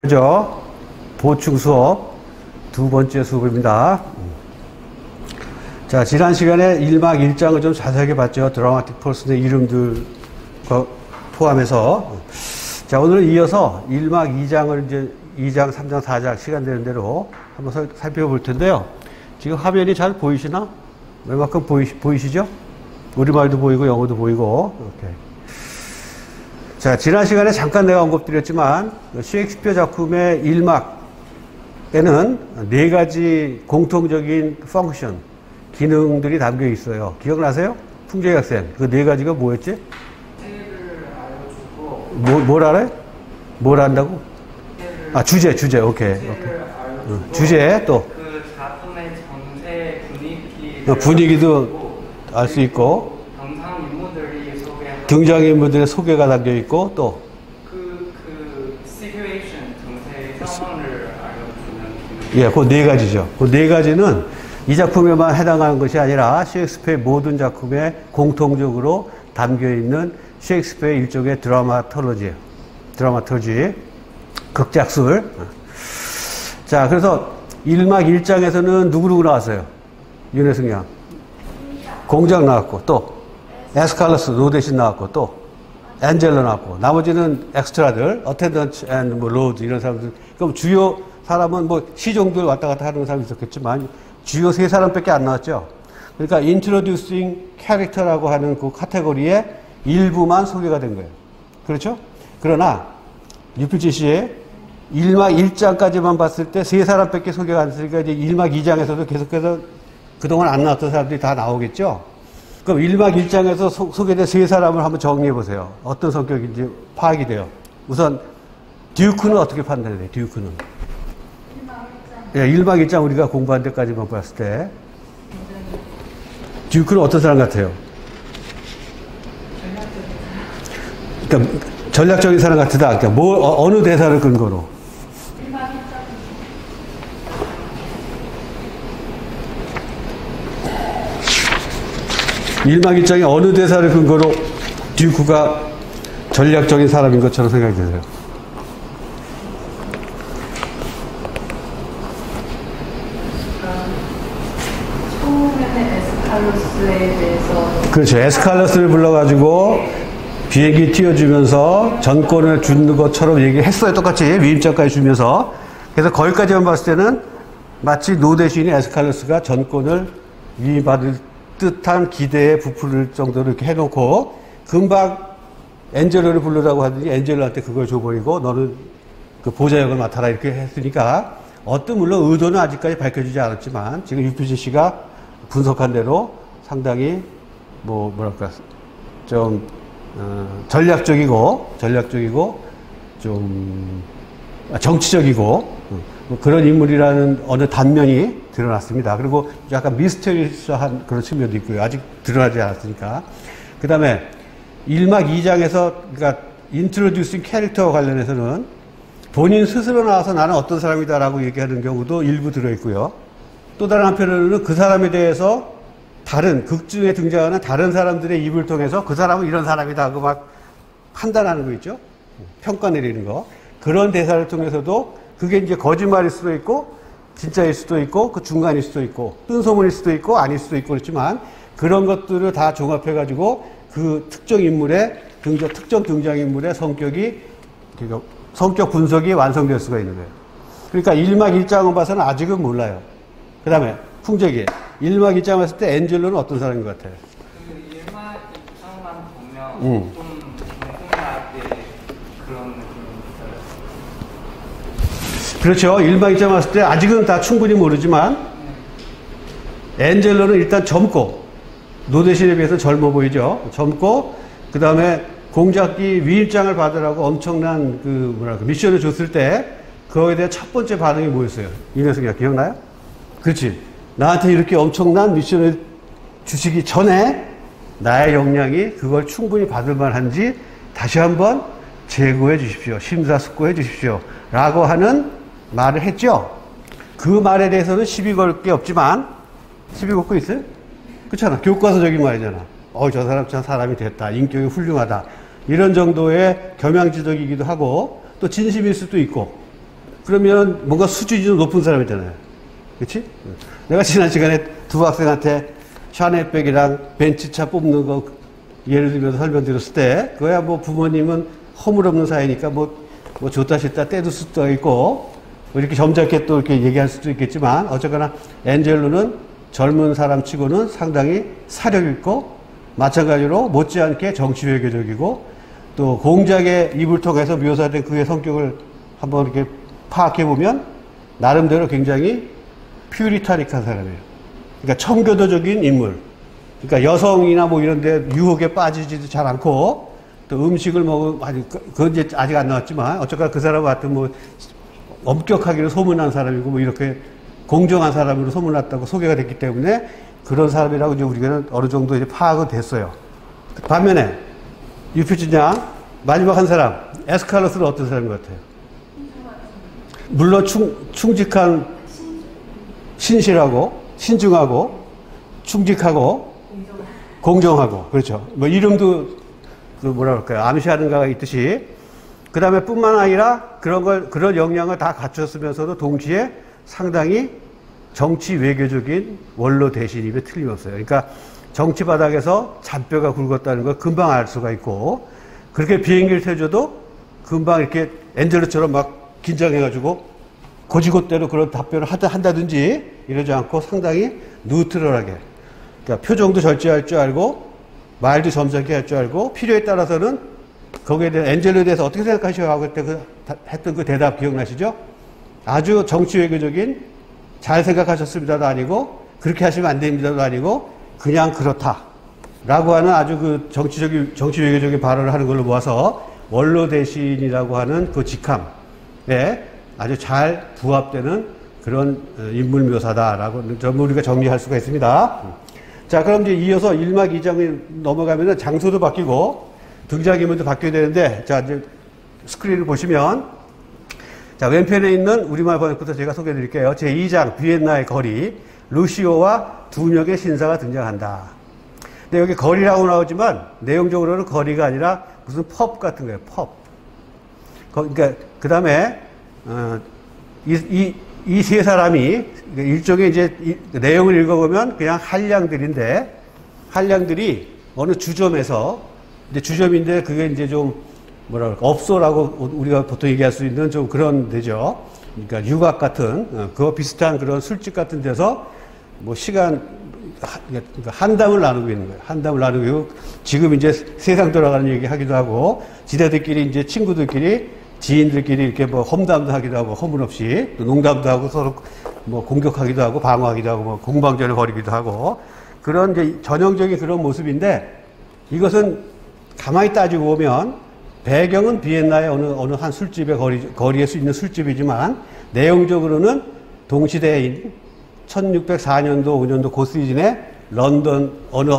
그죠? 보충 수업 두 번째 수업입니다. 자, 지난 시간에 1막 1장을 좀 자세하게 봤죠. 드라마틱 폴스의 이름들 포함해서. 자, 오늘 이어서 1막 2장을 이제 2장, 3장, 4장 시간 되는 대로 한번 살펴볼 텐데요. 지금 화면이 잘 보이시나? 웬만큼 보이시죠? 우리말도 보이고 영어도 보이고. 이렇게. 자, 지난 시간에 잠깐 내가 언급드렸지만 셰익스피어 작품의 1막에는 네 가지 공통적인 펑션, 기능들이 담겨 있어요. 기억나세요? 풍재희 학생. 그 네 가지가 뭐였지? 주제를 알려주고 뭘 알아요? 뭘 안다고? 아, 주제. 오케이. 주제를 알려주고 주제, 또. 그 작품의 전체 분위기도 알 수 있고, 등장인물들이 소개하고 등장인물들의 소개가 담겨 있고, 또. 그 시츄에이션 전체 상황을 알려주는 예, 그 네 가지죠. 그 네 가지는 이 작품에만 해당하는 것이 아니라 셰익스피어의 모든 작품에 공통적으로 담겨 있는 셰익스피어의 일종의 드라마터러지, 극작술. 자, 그래서 1막 1장에서는 누구 나왔어요? 윤혜승 양. 공작 나왔고, 또 에스칼러스 노 대신 나왔고, 또 엔젤러 나왔고, 나머지는 엑스트라들, 어텐던트 앤 뭐 로드 이런 사람들. 그럼 주요 사람은 뭐 시종들 왔다 갔다 하는 사람이 있었겠지만 주요 세 사람밖에 안 나왔죠. 그러니까 introducing character라고 하는 그 카테고리의 일부만 소개가 된 거예요. 그렇죠? 그러나 UPGC의 1막 1장까지만 봤을 때 세 사람밖에 소개가 안 됐으니까 이제 1막 2장에서도 계속해서 그동안 안 나왔던 사람들이 다 나오겠죠. 그럼 1막 1장에서 소개된 세 사람을 한번 정리해 보세요. 어떤 성격인지 파악이 돼요. 우선 듀크는 어떻게 판단해야 돼요? 듀크는 1막 1장 우리가 공부한 데까지만 봤을 때 듀크는 어떤 사람 같아요? 그러니까 전략적인 사람 같다. 그러니까 어느 대사를 근거로? 1막 1장의 어느 대사를 근거로 듀크가 전략적인 사람인 것처럼 생각이 드세요? 에스칼로스에 대해서 그렇죠. 에스칼러스를 불러가지고 비행기 띄워주면서 전권을 주는 것처럼 얘기했어요. 똑같이 위임장까지 주면서. 그래서 거기까지만 봤을 때는 마치 노 대신이 에스칼러스가 전권을 위임받을 듯한 기대에 부풀릴 정도로 이렇게 해놓고 금방 엔젤러를 부르라고 하더니 엔젤러한테 그걸 줘버리고 너는 그 보좌역을 맡아라 이렇게 했으니까 물론 의도는 아직까지 밝혀지지 않았지만 지금 UPGC가 분석한 대로 상당히 좀 전략적이고 좀 정치적이고 그런 인물이라는 어느 단면이 드러났습니다. 그리고 약간 미스터리스한 그런 측면도 있고요. 아직 드러나지 않았으니까. 그 다음에 1막 2장에서 그러니까 인트로듀싱 캐릭터와 관련해서는 본인 스스로 나와서 나는 어떤 사람이다라고 얘기하는 경우도 일부 들어있고요. 또 다른 한편으로는 그 사람에 대해서 다른 극 중에 등장하는 다른 사람들의 입을 통해서 그 사람은 이런 사람이다 하고 막 판단하는 거 있죠. 평가 내리는 거. 그런 대사를 통해서도 그게 이제 거짓말일 수도 있고 진짜일 수도 있고 그 중간일 수도 있고 뜬소문일 수도 있고 아닐 수도 있고 그렇지만 그런 것들을 다 종합해가지고 그 특정 인물의 특정 등장인물의 성격 분석이 완성될 수가 있는 거예요. 그러니까 1막 1장을 봐서는 아직은 몰라요. 그 다음에 풍재기 1막 2장 봤을 때 엔젤러는 어떤 사람인 것 같아요? 그 1막 2장만 보면 좀 궁금하게 그런 느낌이 있어요. 그렇죠. 1막 2장 봤을 때 아직은 다 충분히 모르지만 엔젤러는 일단 젊고 노 대신에 비해서 젊어 보이죠. 젊고 그 다음에 공작기 위임장을 받으라고 엄청난 미션을 줬을 때 그거에 대한 첫 번째 반응이 뭐였어요? 이명석이가 기억나요? 그렇지. 나한테 이렇게 엄청난 미션을 주시기 전에 나의 역량이 그걸 충분히 받을 만한지 다시 한번 재고해 주십시오. 심사숙고해 주십시오. 라고 하는 말을 했죠. 그 말에 대해서는 시비 걸 게 없지만 시비 걸고 있어요? 그렇잖아. 교과서적인 말이잖아. 저 사람 참 사람이 됐다. 인격이 훌륭하다. 이런 정도의 겸양지적이기도 하고 또 진심일 수도 있고 그러면 뭔가 수준이 좀 높은 사람이잖아요. 그치? 내가 지난 시간에 두 학생한테 샤넬백이랑 벤츠차 뽑는 거 예를 들면서 설명드렸을 때, 그거야 뭐 부모님은 허물없는 사이니까 뭐 좋다 싫다 떼둘 수도 있고, 뭐 이렇게 점잖게 또 이렇게 얘기할 수도 있겠지만, 어쨌거나 엔젤로는 젊은 사람 치고는 상당히 사력 있고, 마찬가지로 못지않게 정치 외교적이고, 또 공작의 입을 통해서 묘사된 그의 성격을 한번 이렇게 파악해보면, 나름대로 굉장히 퓨리타닉한 사람이에요. 그러니까 청교도적인 인물. 그러니까 여성이나 뭐 이런 데 유혹에 빠지지도 잘 않고, 또 음식을 그건 이제 아직 안 나왔지만, 어쨌거나 그 사람 같은 뭐, 엄격하기로 소문난 사람이고, 뭐 이렇게 공정한 사람으로 소문났다고 소개가 됐기 때문에, 그런 사람이라고 이제 우리가 어느 정도 이제 파악은 됐어요. 반면에, 유표진 양, 마지막 한 사람, 에스칼로스는 어떤 사람인 것 같아요? 물론 충직한, 신실하고, 신중하고, 충직하고, 공정하고, 그렇죠. 뭐 이름도 뭐라 그럴까요? 암시하는가가 있듯이, 그 다음에 뿐만 아니라 그런 역량을 다 갖췄으면서도 동시에 상당히 정치 외교적인 원로 대신임에 틀림없어요. 그러니까 정치 바닥에서 잔뼈가 굵었다는 걸 금방 알 수가 있고, 그렇게 비행기를 태워줘도 금방 이렇게 엔젤로처럼 막 긴장해가지고 고지고대로 그런 답변을 한다든지 이러지 않고 상당히 뉴트럴하게, 그러니까 표정도 절제할 줄 알고 말도 점잖게 할 줄 알고, 필요에 따라서는 거기에 대한 엔젤로에 대해서 어떻게 생각하셔 하고 그때 했던 그 대답 기억나시죠? 아주 정치 외교적인 잘 생각하셨습니다도 아니고 그렇게 하시면 안 됩니다도 아니고 그냥 그렇다 라고 하는 아주 그 정치 외교적인 발언을 하는 걸로 모아서 원로 대신이라고 하는 그 직함에 아주 잘 부합되는 그런 인물 묘사다라고 전부 우리가 정리할 수가 있습니다. 자, 그럼 이제 이어서 1막 2장에 넘어가면은 장소도 바뀌고 등장인물도 바뀌어야 되는데, 자, 이제 스크린을 보시면, 자, 왼편에 있는 우리말 번역부터 제가 소개해 드릴게요. 제2장, 비엔나의 거리, 루시오와 두 명의 신사가 등장한다. 근데 여기 거리라고 나오지만, 내용적으로는 거리가 아니라 무슨 펍 같은 거예요, 펍. 그러니까, 그 다음에, 이 세 사람이, 일종의 이제, 내용을 읽어보면 그냥 한량들인데, 한량들이 어느 주점에서, 이제 주점인데 그게 이제 좀 뭐라 그럴까, 업소라고 우리가 보통 얘기할 수 있는 좀 그런 데죠. 그러니까 유곽 같은 그거 비슷한 그런 술집 같은 데서 뭐 시간 그러니까 한담을 나누고 있는 거예요. 한담을 나누고 있고, 지금 이제 세상 돌아가는 얘기 하기도 하고, 지대들끼리 이제 친구들끼리 지인들끼리 이렇게 뭐 험담도 하기도 하고 허물없이 또 농담도 하고 서로 뭐 공격하기도 하고 방어하기도 하고 뭐 공방전을 벌이기도 하고, 그런 이제 전형적인 그런 모습인데, 이것은 가만히 따지고 보면 배경은 비엔나의 어느 한 술집의 거리에 있는 술집이지만 내용적으로는 동시대인 1604년도 5년도 그 시즌에 런던 어느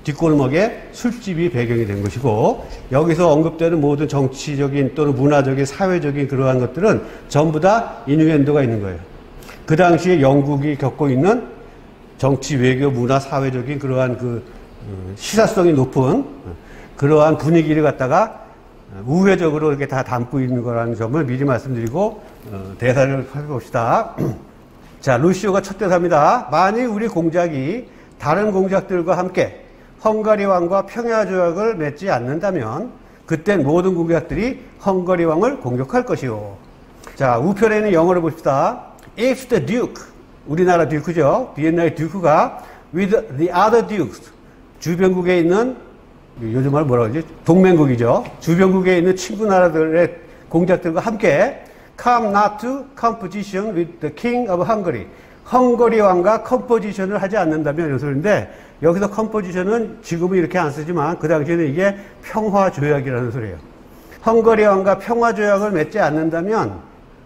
뒷골목에 술집이 배경이 된 것이고, 여기서 언급되는 모든 정치적인 또는 문화적인 사회적인 그러한 것들은 전부 다 이뉴엔도가 있는 거예요. 그 당시에 영국이 겪고 있는 정치, 외교, 문화, 사회적인 그러한 그 시사성이 높은 그러한 분위기를 갖다가 우회적으로 이렇게 다 담고 있는 거라는 점을 미리 말씀드리고 대사를 살펴봅시다. 자, 루시오가 첫 대사입니다. 만일 우리 공작이 다른 공작들과 함께 헝가리 왕과 평화조약을 맺지 않는다면 그땐 모든 공작들이 헝가리 왕을 공격할 것이요. 자, 우편에 있는 영어를 봅시다. If the duke, 우리나라 듀크죠. 비엔나의 듀크가 with the other dukes, 주변국에 있는, 요즘 말 뭐라 그러지? 동맹국이죠. 주변국에 있는 친구 나라들의 공작들과 함께 come not to composition with the king of Hungary. 헝가리 왕과 컴포지션을 하지 않는다면 이런 소리인데, 여기서 컴포지션은 지금은 이렇게 안 쓰지만 그 당시에는 이게 평화조약이라는 소리예요. 헝가리 왕과 평화조약을 맺지 않는다면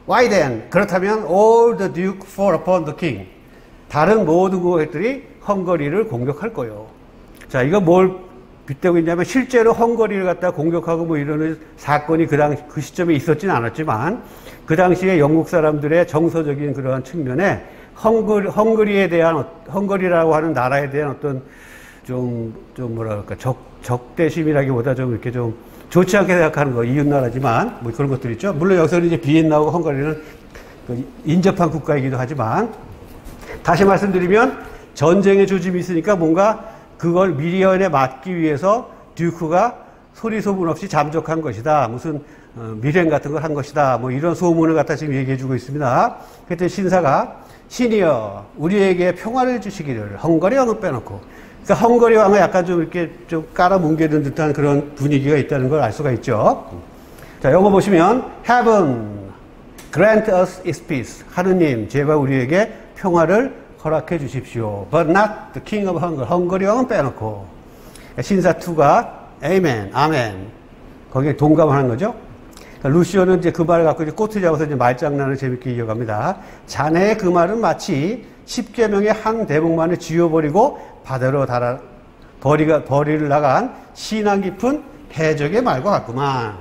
why then? 그렇다면 all the duke fall upon the king. 다른 모든 국가들이 헝가리를 공격할 거예요. 자, 이거 뭘 빗대고 있냐면 실제로 헝가리를 갖다 공격하고 뭐 이러는 사건이 그 시점에 있었지는 않았지만 그 당시에 영국 사람들의 정서적인 그러한 측면에 헝가리에 대한, 헝가리라고 하는 나라에 대한 어떤 좀 뭐랄까, 적대심이라기보다 좀 이렇게 좀 좋지 않게 생각하는 거, 이웃나라지만 뭐 그런 것들 있죠. 물론 여기서는 이제 비엔나하고 헝가리는 인접한 국가이기도 하지만, 다시 말씀드리면 전쟁의 조짐이 있으니까 뭔가 그걸 미리언에 막기 위해서 듀크가 소리 소문 없이 잠적한 것이다. 무슨 밀행 같은 걸 한 것이다. 뭐 이런 소문을 갖다 지금 얘기해 주고 있습니다. 그때 신사가 신이여 우리에게 평화를 주시기를 헝가리 왕은 빼놓고, 그러니까 헝가리 왕은 약간 좀 이렇게 좀 깔아뭉개는 듯한 그런 분위기가 있다는 걸 알 수가 있죠. 자, 영어 보시면 Heaven grant us its peace. 하느님 제발 우리에게 평화를 허락해 주십시오. But not the king of Hungary. 헝가리 왕은 빼놓고. 신사 2가 Amen, 아멘. 거기에 동감하는 거죠. 루시오는 이제 그 말을 갖고 이제 꼬투리 잡아서 이제 말장난을 재밌게 이어갑니다. 자네의 그 말은 마치 10계명의 한 대목만을 지워버리고 바다로 버리를 나간 신앙 깊은 해적의 말과 같구만.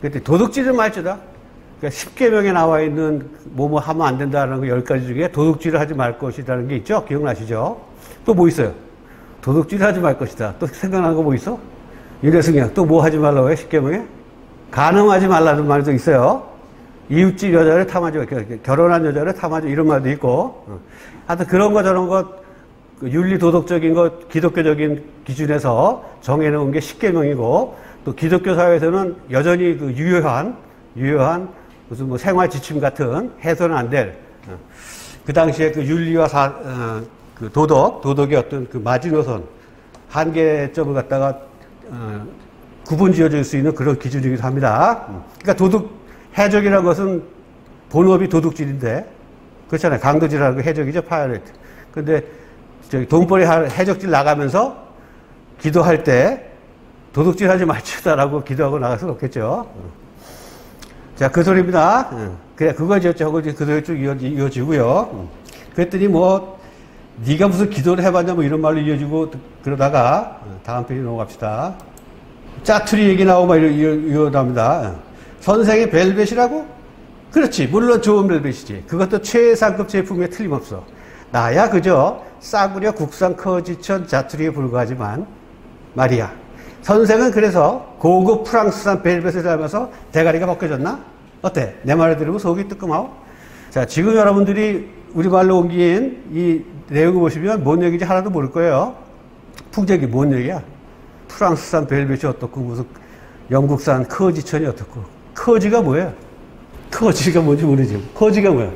그때 도둑질은 말죄다. 그러니까 10계명에 나와 있는 뭐뭐 하면 안 된다는 거 10가지 중에 도둑질을 하지 말 것이라는 게 있죠. 기억나시죠? 또 뭐 있어요? 도둑질을 하지 말 것이다. 또 생각나는 거 뭐 있어? 윤회승이야. 또 뭐 하지 말라고 해? 10계명에? 간음하지 말라는 말도 있어요. 이웃집 여자를 탐하지, 결혼한 여자를 탐하지, 이런 말도 있고. 하여튼 그런 거 저런 거, 윤리 도덕적인 거, 기독교적인 기준에서 정해놓은 게 10계명이고, 또 기독교 사회에서는 여전히 그 유효한 무슨 뭐 생활 지침 같은 해서는 안 될, 그 당시에 그 윤리와 그 도덕의 어떤 그 마지노선, 한계점을 갖다가, 구분 지어줄 수 있는 그런 기준이기도 합니다. 그러니까 해적이라는 것은 본업이 도둑질인데, 그렇잖아요. 강도질하는 거 해적이죠, 파이어레트. 근데, 저기, 돈벌이 해적질 나가면서 기도할 때, 도둑질 하지 말지다라고 기도하고 나갈 수는 없겠죠. 자, 그 소리입니다. 그래, 그거 지었죠. 그 소리 쭉 이어지고요. 그랬더니 뭐, 네가 무슨 기도를 해봤냐, 뭐 이런 말로 이어지고, 그러다가, 다음 페이지 넘어갑시다. 짜투리 얘기 나오고 막 이러답니다. 선생의 벨벳이라고? 그렇지. 물론 좋은 벨벳이지. 그것도 최상급 제품에 틀림없어. 나야 그저 싸구려 국산 커지천 자투리에 불과하지만 말이야. 선생은 그래서 고급 프랑스산 벨벳을 사면서 대가리가 벗겨졌나? 어때? 내 말을 들으면 속이 뜨끔하오? 자, 지금 여러분들이 우리말로 옮긴 이 내용을 보시면 뭔 얘기인지 하나도 모를 거예요. 풍적이 뭔 얘기야? 프랑스산 벨벳이 어떻고 무슨 영국산 커지천이 어떻고. 커지가 뭐야? 커지가 뭔지 모르지. 커지가 뭐야?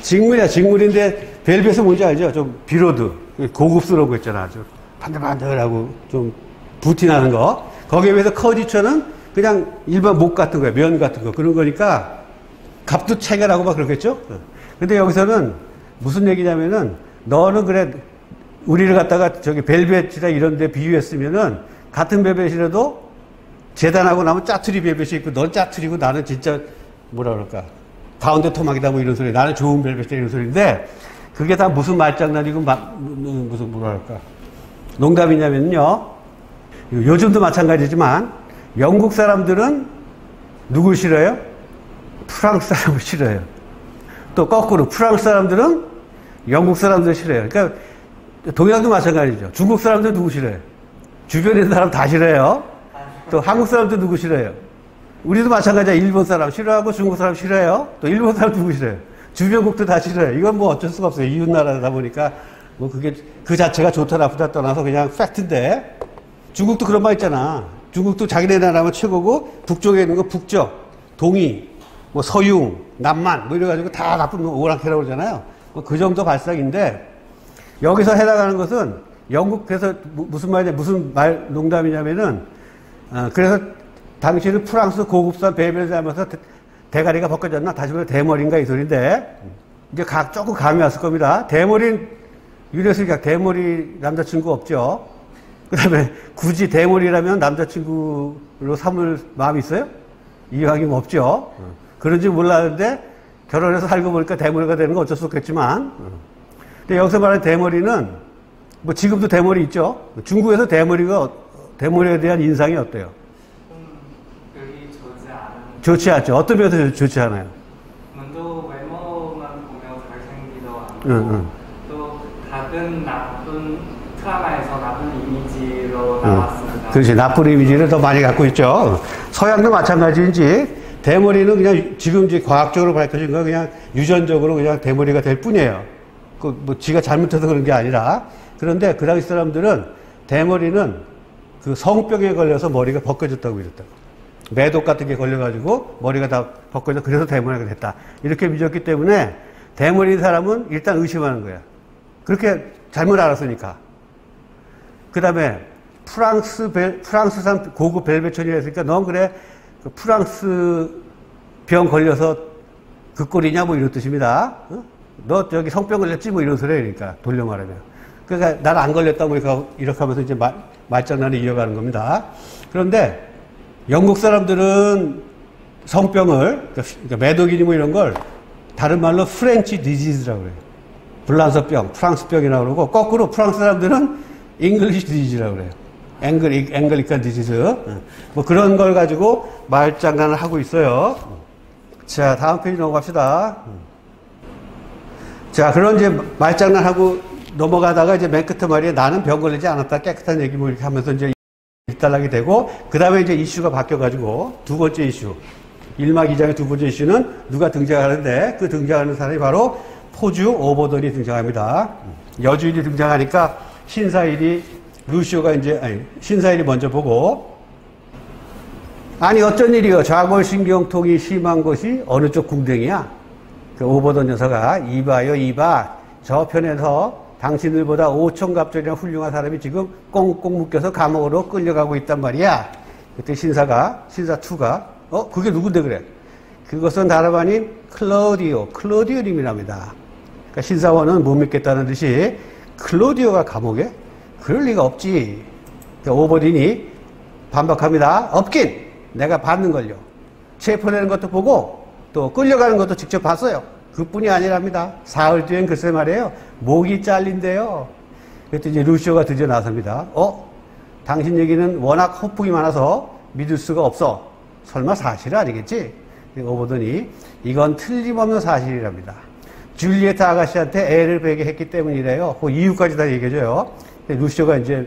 직물이야. 직물인데 벨벳은 뭔지 알죠? 좀 비로드. 고급스러운 거 있잖아. 아주 반들반들하고 좀 부티나는 거. 거기에 비해서 커지천은 그냥 일반 목 같은 거야. 면 같은 거. 그런 거니까 값도 체결하고 막 그러겠죠? 근데 여기서는 무슨 얘기냐면은 너는 그래 우리를 갖다가 저기 벨벳이나 이런 데 비유했으면은 같은 벨벳이라도 재단하고 나면 짜투리 벨벳이 있고 넌 짜투리고 나는 진짜 뭐라 그럴까 가운데 토막이다 뭐 이런 소리. 나는 좋은 벨벳이다 이런 소리인데 그게 다 무슨 말장난이고 무슨 뭐라 그럴까 농담이냐면요. 요즘도 마찬가지지만 영국 사람들은 누굴 싫어해요? 프랑스 사람을 싫어해요. 또 거꾸로 프랑스 사람들은 영국 사람들을 싫어해요. 그러니까 동양도 마찬가지죠. 중국 사람들 누구 싫어해요? 주변에 있는 사람 다 싫어해요. 또 한국 사람들 누구 싫어해요? 우리도 마찬가지야. 일본 사람 싫어하고 중국 사람 싫어해요. 또 일본 사람 누구 싫어해요? 주변국도 다 싫어해요. 이건 뭐 어쩔 수가 없어요. 이웃 나라다 보니까 뭐 그게 그 자체가 좋다 나쁘다 떠나서 그냥 팩트인데 중국도 그런 말 있잖아. 중국도 자기네 나라면 최고고 북쪽에 있는 거 북쪽, 동이, 뭐 서융, 남만 뭐 이래가지고 다 나쁜 오랑캐라고 그러잖아요. 뭐 그 정도 발상인데 여기서 해당하는 것은 영국에서 무슨 말이냐, 무슨 말 농담이냐면은 그래서 당신은 프랑스 고급산 벨벳을 하면서 대가리가 벗겨졌나? 다시 말해 대머리인가 이 소리인데 이제 조금 감이 왔을 겁니다. 대머리는 유래슬기가 대머리 남자친구 없죠. 그 다음에 굳이 대머리라면 남자친구로 삼을 마음이 있어요? 이왕이면 없죠. 그런지 몰랐는데 결혼해서 살고 보니까 대머리가 되는 건 어쩔 수 없겠지만 근데 여기서 말하는 대머리는 뭐 지금도 대머리 있죠. 중국에서 대머리에 대한 인상이 어때요? 별이 좋지 않은. 좋지 않죠. 어떤 면에서 좋지 않아요? 먼저 외모만 보면 잘생기도 않고 또 다른 나쁜 드라마에서 나쁜 이미지로 나왔습니다. 그렇지. 나쁜 이미지를 더 많이 갖고 있죠. 서양도 마찬가지인지 대머리는 그냥 지금 이제 과학적으로 밝혀진 건 그냥 유전적으로 그냥 대머리가 될 뿐이에요. 뭐 지가 잘못해서 그런 게 아니라. 그런데 그 당시 사람들은 대머리는 그 성병에 걸려서 머리가 벗겨졌다고 이랬다고. 매독 같은 게 걸려가지고 머리가 다 벗겨져 그래서 대머리가 됐다. 이렇게 믿었기 때문에 대머리인 사람은 일단 의심하는 거야. 그렇게 잘못 알았으니까. 그 다음에 프랑스산 고급 벨벳천이라 했으니까 넌 그래 그 프랑스 병 걸려서 그 꼴이냐 뭐 이런 뜻입니다. 어? 너 저기 성병 걸렸지 뭐 이런 소리야. 그러니까 돌려 말하면. 그러니까 난 안 걸렸다 뭐 이렇게 하면서 이제 말장난을 이어가는 겁니다. 그런데 영국 사람들은 성병을 그러니까 매독이니 뭐 이런 걸 다른 말로 프렌치 디지즈라고 그래요. 불란서병, 프랑스병이라고 그러고 거꾸로 프랑스 사람들은 잉글리시 디지즈라고 그래요. 앵글리칸 디지즈. 뭐 그런 걸 가지고 말장난을 하고 있어요. 자, 다음 페이지 넘어갑시다. 자, 그런 이제 말장난하고 넘어가다가 이제 맨 끝에 말이에 나는 병 걸리지 않았다. 깨끗한 얘기 뭐 이렇게 하면서 이제 일단락이 되고, 그 다음에 이제 이슈가 바뀌어가지고, 두 번째 이슈. 1막 2장의 두 번째 이슈는 누가 등장하는데, 그 등장하는 사람이 바로 포주 오버던이 등장합니다. 여주인이 등장하니까 신사일이 먼저 보고, 아니, 어쩐 일이요? 좌골신경통이 심한 곳이 어느 쪽 궁뎅이야? 그 오버던 여사가, 이봐. 저편에서 당신들보다 5천갑절이나 훌륭한 사람이 지금 꽁꽁 묶여서 감옥으로 끌려가고 있단 말이야. 그때 신사2가, 그게 누군데 그래? 그것은 다름 아닌 클로디오님이랍니다. 그러니까 신사원은 못 믿겠다는 듯이 클로디오가 감옥에? 그럴 리가 없지. 그러니까 오버딘이 반박합니다. 없긴! 내가 봤는걸요. 체포되는 것도 보고 또 끌려가는 것도 직접 봤어요. 그뿐이 아니랍니다. 사흘 뒤엔 글쎄 말이에요. 목이 잘린대요. 그때 이제 루시오가 드디어 나섭니다. 당신 얘기는 워낙 허풍이 많아서 믿을 수가 없어. 설마 사실 아니겠지? 오버더니 이건 틀림없는 사실이랍니다. 줄리에트 아가씨한테 애를 베게 했기 때문이래요. 그 이유까지 다 얘기해줘요. 루시오가 이제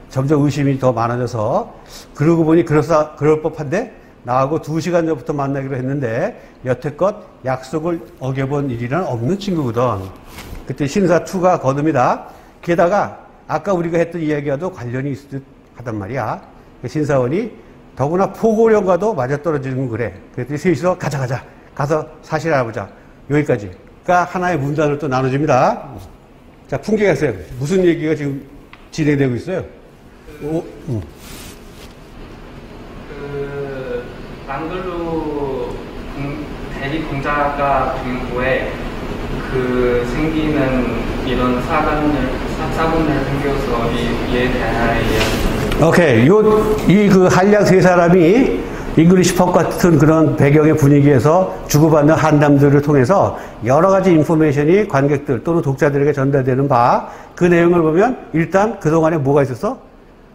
점점 의심이 더 많아져서 그러고 보니 그럴 법한데 나하고 2시간 전부터 만나기로 했는데 여태껏 약속을 어겨본 일이란 없는 친구거든. 그때 신사2가 거듭니다. 게다가 아까 우리가 했던 이야기와도 관련이 있을 듯 하단 말이야. 신사원이 더구나 포고령과도 맞아떨어지는 건 그래. 그랬더니 셋이서 가자. 가서 사실 알아보자. 여기까지가 하나의 문단을 또 나눠줍니다. 자, 풍경했어요. 무슨 얘기가 지금 진행되고 있어요? 랑글루 대리 공작가 등후에 생기는 이런 사건을 생겨서 이에 대한 이야기. 오케이. 그 한량 세 사람이 잉글리시 펍 같은 그런 배경의 분위기에서 주고받는 한담들을 통해서 여러 가지 인포메이션이 관객들 또는 독자들에게 전달되는 바, 그 내용을 보면 일단 그동안에 뭐가 있었어?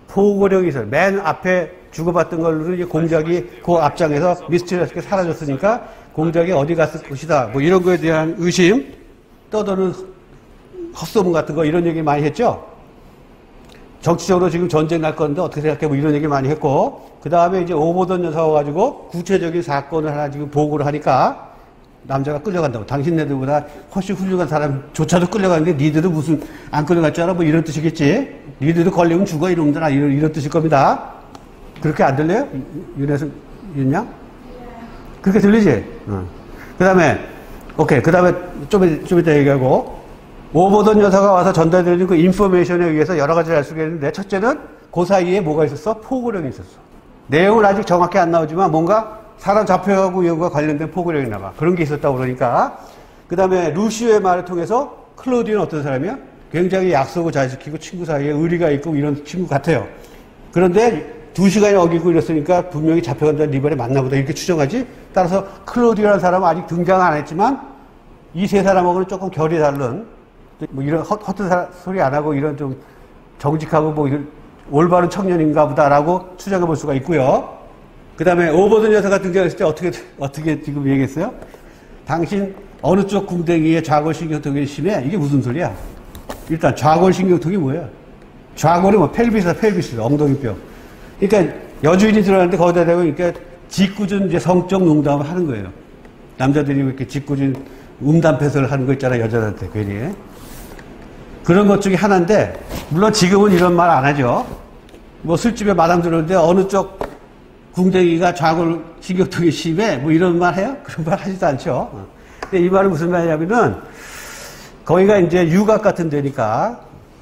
포고령이 있어요. 맨 앞에 주고받던 걸로는 이제 공작이 그 앞장에서 미스터리어스하게 사라졌으니까 공작이 어디 갔을 것이다. 뭐 이런 거에 대한 의심, 떠도는 헛소문 같은 거 이런 얘기 많이 했죠. 정치적으로 지금 전쟁 날 건데 어떻게 생각해? 뭐 이런 얘기 많이 했고, 그 다음에 이제 오버던 여사가 가지고 구체적인 사건을 하나 지금 보고를 하니까 남자가 끌려간다고. 당신네들보다 훨씬 훌륭한 사람조차도 끌려가는데 니들은 무슨 안 끌려갈 줄 알아? 뭐 이런 뜻이겠지. 니들도 걸리면 죽어 이놈들아. 이런 뜻일 겁니다. 그렇게 안 들려요? 윤양? 그렇게 들리지? 그 다음에, 오케이. 그 다음에 좀 이따 얘기하고, 오버던 여사가 와서 전달되는 그 인포메이션에 의해서 여러 가지를 알 수가 있는데, 첫째는 그 사이에 뭐가 있었어? 포고령이 있었어. 내용은 아직 정확히 안 나오지만 뭔가 사람 잡혀가고 이런과 관련된 포고령이 나와. 그런 게 있었다고 그러니까. 그 다음에 루시오의 말을 통해서 클로디오는 어떤 사람이야? 굉장히 약속을 잘 지키고 친구 사이에 의리가 있고 이런 친구 같아요. 그런데 2시간이 어기고 이랬으니까 분명히 잡혀간다는 리벌에 맞나보다 이렇게 추정하지. 따라서 클로디오라는 사람은 아직 등장 안 했지만 이 세 사람하고는 조금 결이 다른 뭐 이런 헛된 소리 안 하고 이런 좀 정직하고 뭐 이런 올바른 청년인가 보다라고 추정해 볼 수가 있고요. 그 다음에 오버던 여사가 등장했을 때 어떻게 지금 얘기했어요? 당신 어느 쪽 궁뎅이에 좌골신경통이 심해? 이게 무슨 소리야? 일단 좌골신경통이 뭐야? 좌골이 펠비스 엉덩이뼈. 그러니까 여주인이 들어가는데 거기다 대고 이렇게 짓궂은 이제 성적 농담을 하는 거예요. 남자들이 이렇게 짓궂은 음담패설을 하는 거 있잖아요. 여자들한테 괜히. 그런 것 중에 하나인데, 물론 지금은 이런 말 안 하죠. 뭐 술집에 마담 들었는데 어느 쪽 궁뎅이가 좌골 신경통이 심해? 뭐 이런 말 해요? 그런 말 하지도 않죠. 근데 이 말은 무슨 말이냐면은, 거기가 이제 유곽 같은 데니까,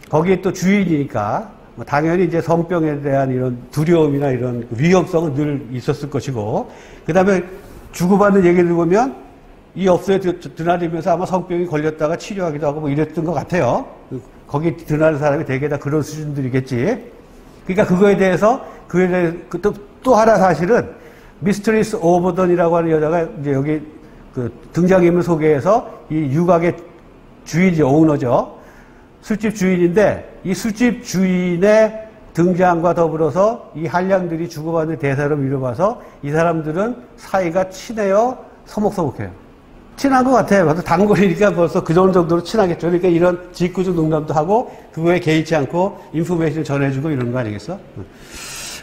거기에 또 주인이니까, 뭐 당연히 이제 성병에 대한 이런 두려움이나 이런 위험성은 늘 있었을 것이고, 그 다음에 주고받는 얘기를 보면, 이 업소에 드나들면서 아마 성병이 걸렸다가 치료하기도 하고 뭐 이랬던 것 같아요. 거기 드나는 사람이 대개 다 그런 수준들이겠지. 그러니까 그거에 대해서, 또 하나 사실은, 미스트리스 오버던이라고 하는 여자가 이제 여기 그 등장인물 소개해서 이 유곽의 주인이 오너죠. 술집 주인인데 이 술집 주인의 등장과 더불어서 이 한량들이 주고받는 대사를 미뤄봐서 이 사람들은 사이가 친해요? 서먹서먹해요? 친한 것 같아요. 단골이니까 벌써 그 정도로 친하겠죠. 그러니까 이런 짓궂은 농담도 하고 그거에 개의치 않고 인포메이션을 전해주고 이런 거 아니겠어?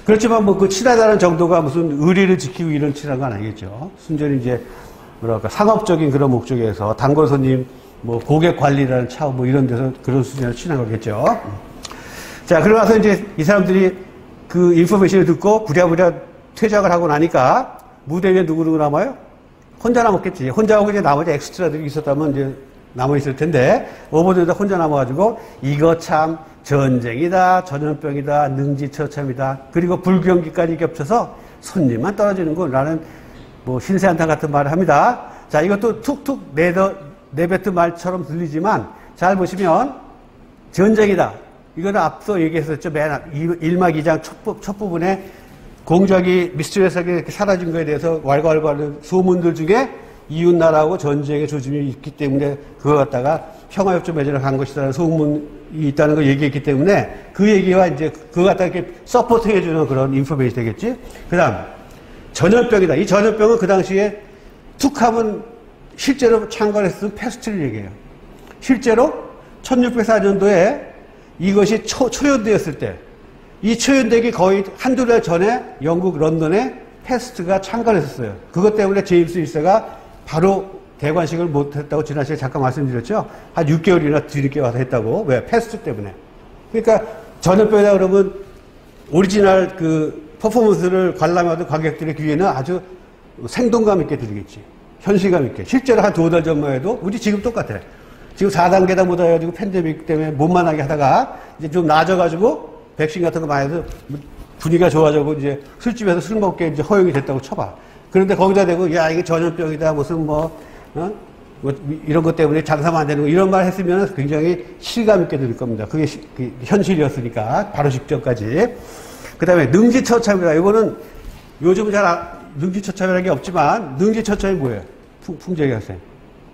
그렇지만 뭐 그 친하다는 정도가 무슨 의리를 지키고 이런 친한 건 아니겠죠. 순전히 이제 뭐랄까 상업적인 그런 목적에서 단골 손님 뭐 고객 관리라는 차원 뭐 이런 데서 그런 수준으로 친한 거겠죠. 자, 그러고 나서 이제 이 사람들이 그 인포메이션을 듣고 부랴부랴 퇴장을 하고 나니까 무대 위에 누구 남아요? 혼자 남았겠지. 혼자 하고 이제 나머지 엑스트라들이 있었다면 이제 남아있을 텐데, 오버드에다 혼자 남아가지고, 이거 참 전쟁이다, 전염병이다, 능지처참이다, 그리고 불경기까지 겹쳐서 손님만 떨어지는군, 라는 뭐 신세한탄 같은 말을 합니다. 자, 이것도 툭툭 내뱉은 말처럼 들리지만, 잘 보시면, 전쟁이다. 이거는 앞서 얘기했었죠. 맨 1막 2장 첫 부분에 공작이 미스터리어스하게 이렇게 사라진 거에 대해서 왈가왈부하는 소문들 중에 이웃나라하고 전쟁의 조짐이 있기 때문에 그거 갖다가 평화협정 맺으러 간 것이라는 소문이 있다는 걸 얘기했기 때문에 그 얘기와 이제 그거 갖다가 이렇게 서포트 해주는 그런 인포메이션이 되겠지. 그 다음, 전염병이다. 이 전염병은 그 당시에 툭 하면 실제로 창궐했던 패스트를 얘기해요. 실제로 1604년도에 이것이 초연되었을 때, 이 초연되기 거의 한두 달 전에 영국 런던에 패스트가 창궐했었어요. 그것 때문에 제임스 1세가 바로 대관식을 못했다고 지난 시간에 잠깐 말씀드렸죠. 한 6개월이나 뒤늦게 와서 했다고. 왜? 패스트 때문에. 그러니까 전염병이다 그러면 오리지널 그 퍼포먼스를 관람하던 관객들의 귀에는 아주 생동감 있게 들리겠지. 현실감 있게. 실제로 한 2달 전만 해도 우리 지금 똑같아. 지금 4단계다 못해 가지고 팬데믹 때문에 못만하게 하다가 이제 좀 나아져가지고 백신 같은 거 많이 해서 분위기가 좋아지고 이제 술집에서 술 먹게 이제 허용이 됐다고 쳐봐. 그런데 거기다 대고 야 이게 전염병이다 무슨 뭐 이런 것 때문에 장사만 안 되는 거 이런 말 했으면 굉장히 실감 있게 들릴 겁니다. 그게 현실이었으니까 바로 직전까지. 그 다음에 능지처참이다. 이거는 요즘 잘 능지처참이라는 게 없지만 능지처참이 뭐예요? 풍재기 학생.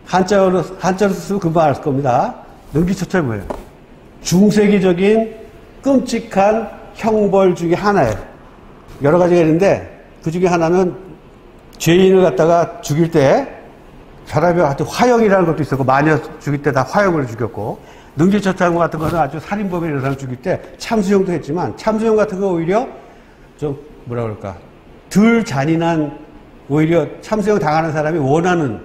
한자로 쓰면 금방 알 겁니다. 능지처참이 뭐예요? 중세기적인 끔찍한 형벌 중에 하나예요. 여러 가지가 있는데 그 중에 하나는 죄인을 갖다가 죽일 때 사람이 하여튼 화형이라는 것도 있었고 마녀 죽일 때 다 화형을 죽였고 능지처참 같은 거는 아주 살인범에 이런 사람 죽일 때 참수형도 했지만 참수형 같은 거 오히려 좀 뭐라 그럴까 덜 잔인한 오히려 참수형 당하는 사람이 원하는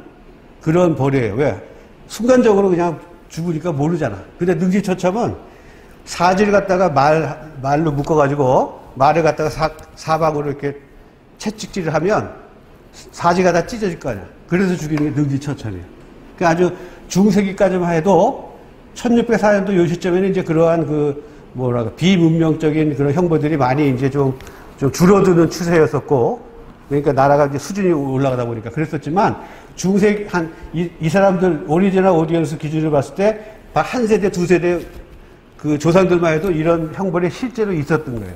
그런 벌이에요. 왜? 순간적으로 그냥 죽으니까 모르잖아. 근데 능지처참은 사지를 갖다가 말로 묶어가지고 말을 갖다가 사방으로 이렇게 채찍질을 하면 사지가 다 찢어질 거 아니야. 그래서 죽이는 게 능지처참이에요. 그러니까 아주 중세기까지만 해도 1604년도 요 시점에는 이제 그러한 비문명적인 그런 형벌들이 많이 이제 좀 줄어드는 추세였었고, 그러니까 나라가 이제 수준이 올라가다 보니까 그랬었지만, 중세기, 이 사람들 오리지널 오디언스 기준으로 봤을 때, 한 세대, 두 세대 그 조상들만 해도 이런 형벌이 실제로 있었던 거예요.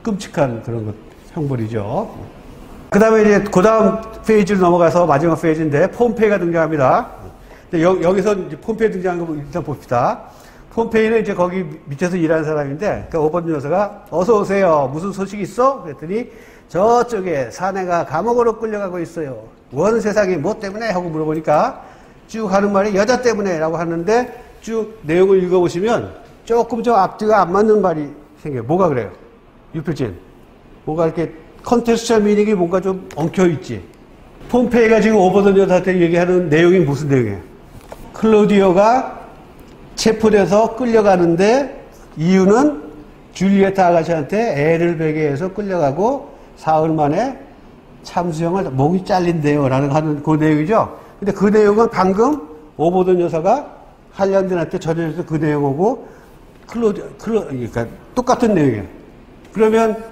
끔찍한 그런 형벌이죠. 그 다음에 이제 그 다음 페이지로 넘어가서 마지막 페이지인데, 폼페이가 등장합니다. 여기서 이제 폼페이 등장한 거 일단 봅시다. 폼페이는 이제 거기 밑에서 일하는 사람인데, 그 오버드 여사가 어서 오세요. 무슨 소식 있어? 그랬더니 저쪽에 사내가 감옥으로 끌려가고 있어요. 원 세상이 뭐 때문에? 하고 물어보니까 쭉 하는 말이 여자 때문에 라고 하는데 쭉 내용을 읽어보시면 조금 좀 앞뒤가 안 맞는 말이 생겨요. 뭐가 그래요? 유필진. 뭐가 이렇게 컨텍스츄얼 미닝이 뭔가 좀 엉켜있지. 폼페이가 지금 오버던 여사한테 얘기하는 내용이 무슨 내용이에요? 클로디오가 체포돼서 끌려가는데 이유는 줄리에타 아가씨한테 애를 베게 해서 끌려가고 사흘 만에 참수형을 목이 잘린대요 라는 하는 그 내용이죠. 근데 그 내용은 방금 오버던 여사가 한량들한테 전해줘서 그 내용하고 그러니까 똑같은 내용이에요. 그러면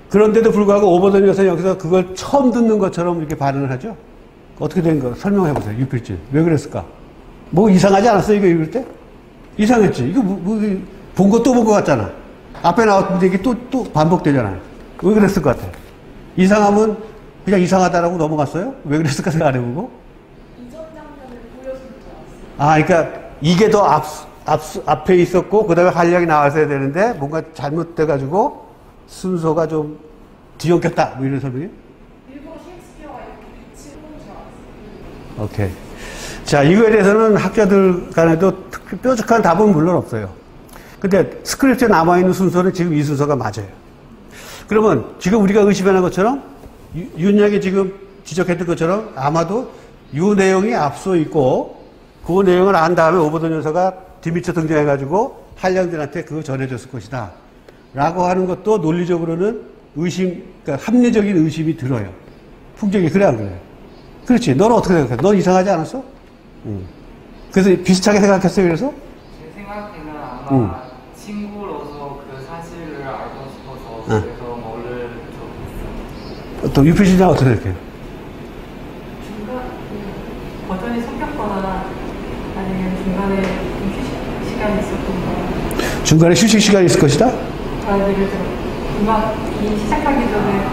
그런데도 불구하고 오버던 여사 여기서 그걸 처음 듣는 것처럼 이렇게 반응을 하죠. 어떻게 된 거 설명해 보세요. 유필진. 왜 그랬을까? 뭐 이상하지 않았어요? 이거 읽을 때? 이상했지. 이거 본 거 또 본 거 같잖아. 앞에 나왔는데 이게 또 반복되잖아요. 왜 그랬을 것 같아요? 이상하면 그냥 이상하다라고 넘어갔어요? 왜 그랬을까 생각 안 해보고? 이전 장면을 보여준 줄 알았어요. 아, 그러니까 이게 더 앞에 있었고, 그 다음에 한량이 나왔어야 되는데, 뭔가 잘못돼가지고, 순서가 좀 뒤엉켰다. 뭐 이런 설명이? 일부러 셰익스피어가 이렇게 같이 해본 줄 알았어요. 오케이. 자, 이거에 대해서는 학자들 간에도 뾰족한 답은 물론 없어요. 근데 스크립트에 남아있는 순서는 지금 이 순서가 맞아요. 그러면 지금 우리가 의심하는 것처럼, 윤양이 지금 지적했던 것처럼 아마도 이 내용이 앞서 있고, 그 내용을 안 다음에 오버던 여사가 뒤미쳐 등장해가지고 한량들한테 그거 전해줬을 것이다. 라고 하는 것도 논리적으로는 그러니까 합리적인 의심이 들어요. 풍적이 그래 안 그래? 그렇지. 너는 어떻게 생각해? 넌 이상하지 않았어? 그래서 비슷하게 생각했어요. 그래서? 제 생각에는 아마 친구로서 그 사실을 알고 싶어서 그래서 뭐를 좀 또 유필신장 어떻게 생각해요? 버전이 섞였거나 아니면 중간에 좀 휴식 시간이 있었던가. 중간에 휴식 시간이 있을 것이다? 예를 들어 음악이 시작하기 전에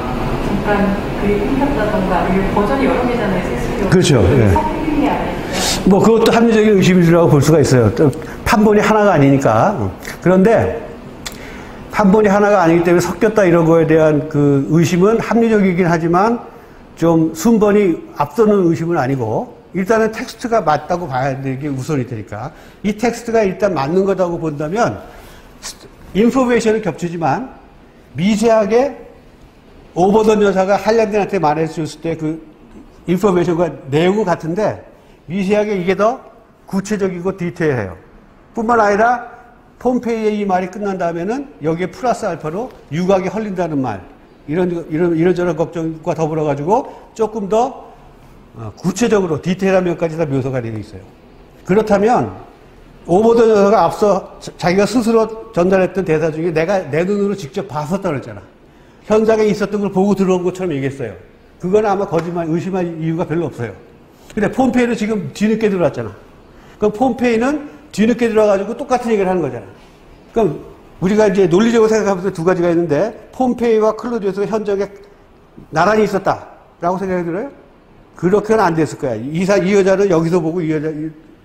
잠깐 그게 끊겼다던가 아니면 버전이 여러 개잖아요. 섹스피어. 그렇죠. 예. 섞인 게 아닐까. 뭐 그것도 합리적인 의심이라고 볼 수가 있어요. 또 판본이 하나가 아니니까. 그런데 판본이 하나가 아니기 때문에 섞였다 이런 거에 대한 그 의심은 합리적이긴 하지만 좀 순번이 앞서는 의심은 아니고 일단은 텍스트가 맞다고 봐야 되는 게 우선이 되니까 이 텍스트가 일단 맞는 거라고 본다면 인포메이션은 겹치지만 미세하게 오버던 여사가 한량들한테 말해줬을 때 그 인포메이션과 내용은 같은데 미세하게 이게 더 구체적이고 디테일해요. 뿐만 아니라 폼페이의 이 말이 끝난 다음에는 여기에 플러스 알파로 유곽이 헐린다는 말 이런저런 걱정과 더불어 가지고 조금 더 구체적으로 디테일한 면까지 다 묘사가 되어 있어요. 그렇다면 오버던 여사가 앞서 자기가 스스로 전달했던 대사 중에 내가 내 눈으로 직접 봤었다 그랬잖아. 현장에 있었던 걸 보고 들어온 것처럼 얘기했어요. 그건 아마 거짓말, 의심할 이유가 별로 없어요. 근데 폼페이는 지금 뒤늦게 들어왔잖아. 그럼 폼페이는 뒤늦게 들어와가지고 똑같은 얘기를 하는 거잖아. 그럼 우리가 이제 논리적으로 생각하면서 두 가지가 있는데 폼페이와 클로디오스가 현장에 나란히 있었다라고 생각이 들어요? 그렇게는 안 됐을 거야. 이 여자는 여기서 보고 이 여자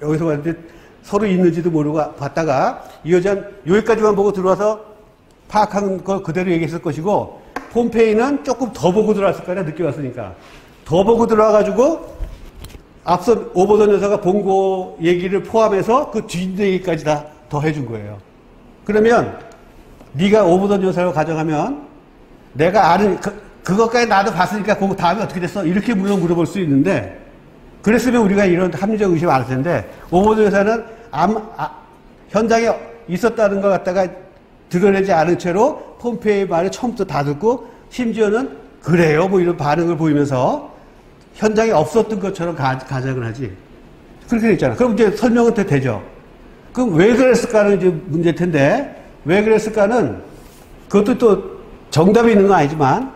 여기서 봤는데 서로 있는지도 모르고 봤다가 이 여자는 여기까지만 보고 들어와서 파악한 걸 그대로 얘기했을 것이고 폼페이는 조금 더 보고 들어왔을 거야. 늦게 왔으니까. 더 보고 들어와가지고 앞서 오버던 여사가 본 거 얘기를 포함해서 그 뒤 얘기까지 다 더 해준 거예요. 그러면 네가 오버던 여사라고 가정하면 내가 아는 그것까지 나도 봤으니까 그 다음에 어떻게 됐어? 이렇게 물론 물어볼 수 있는데 그랬으면 우리가 이런 합리적 의심 안 할 텐데 오버던 여사는 현장에 있었다는 걸 갖다가 드러내지 않은 채로 폼페이의 말을 처음부터 다 듣고 심지어는 그래요 뭐 이런 반응을 보이면서 현장에 없었던 것처럼 가정을 하지. 그렇게 돼 있잖아. 그럼 이제 설명은 되죠. 그럼 왜 그랬을까는 이제 문제일 텐데, 왜 그랬을까는 그것도 또 정답이 있는 건 아니지만,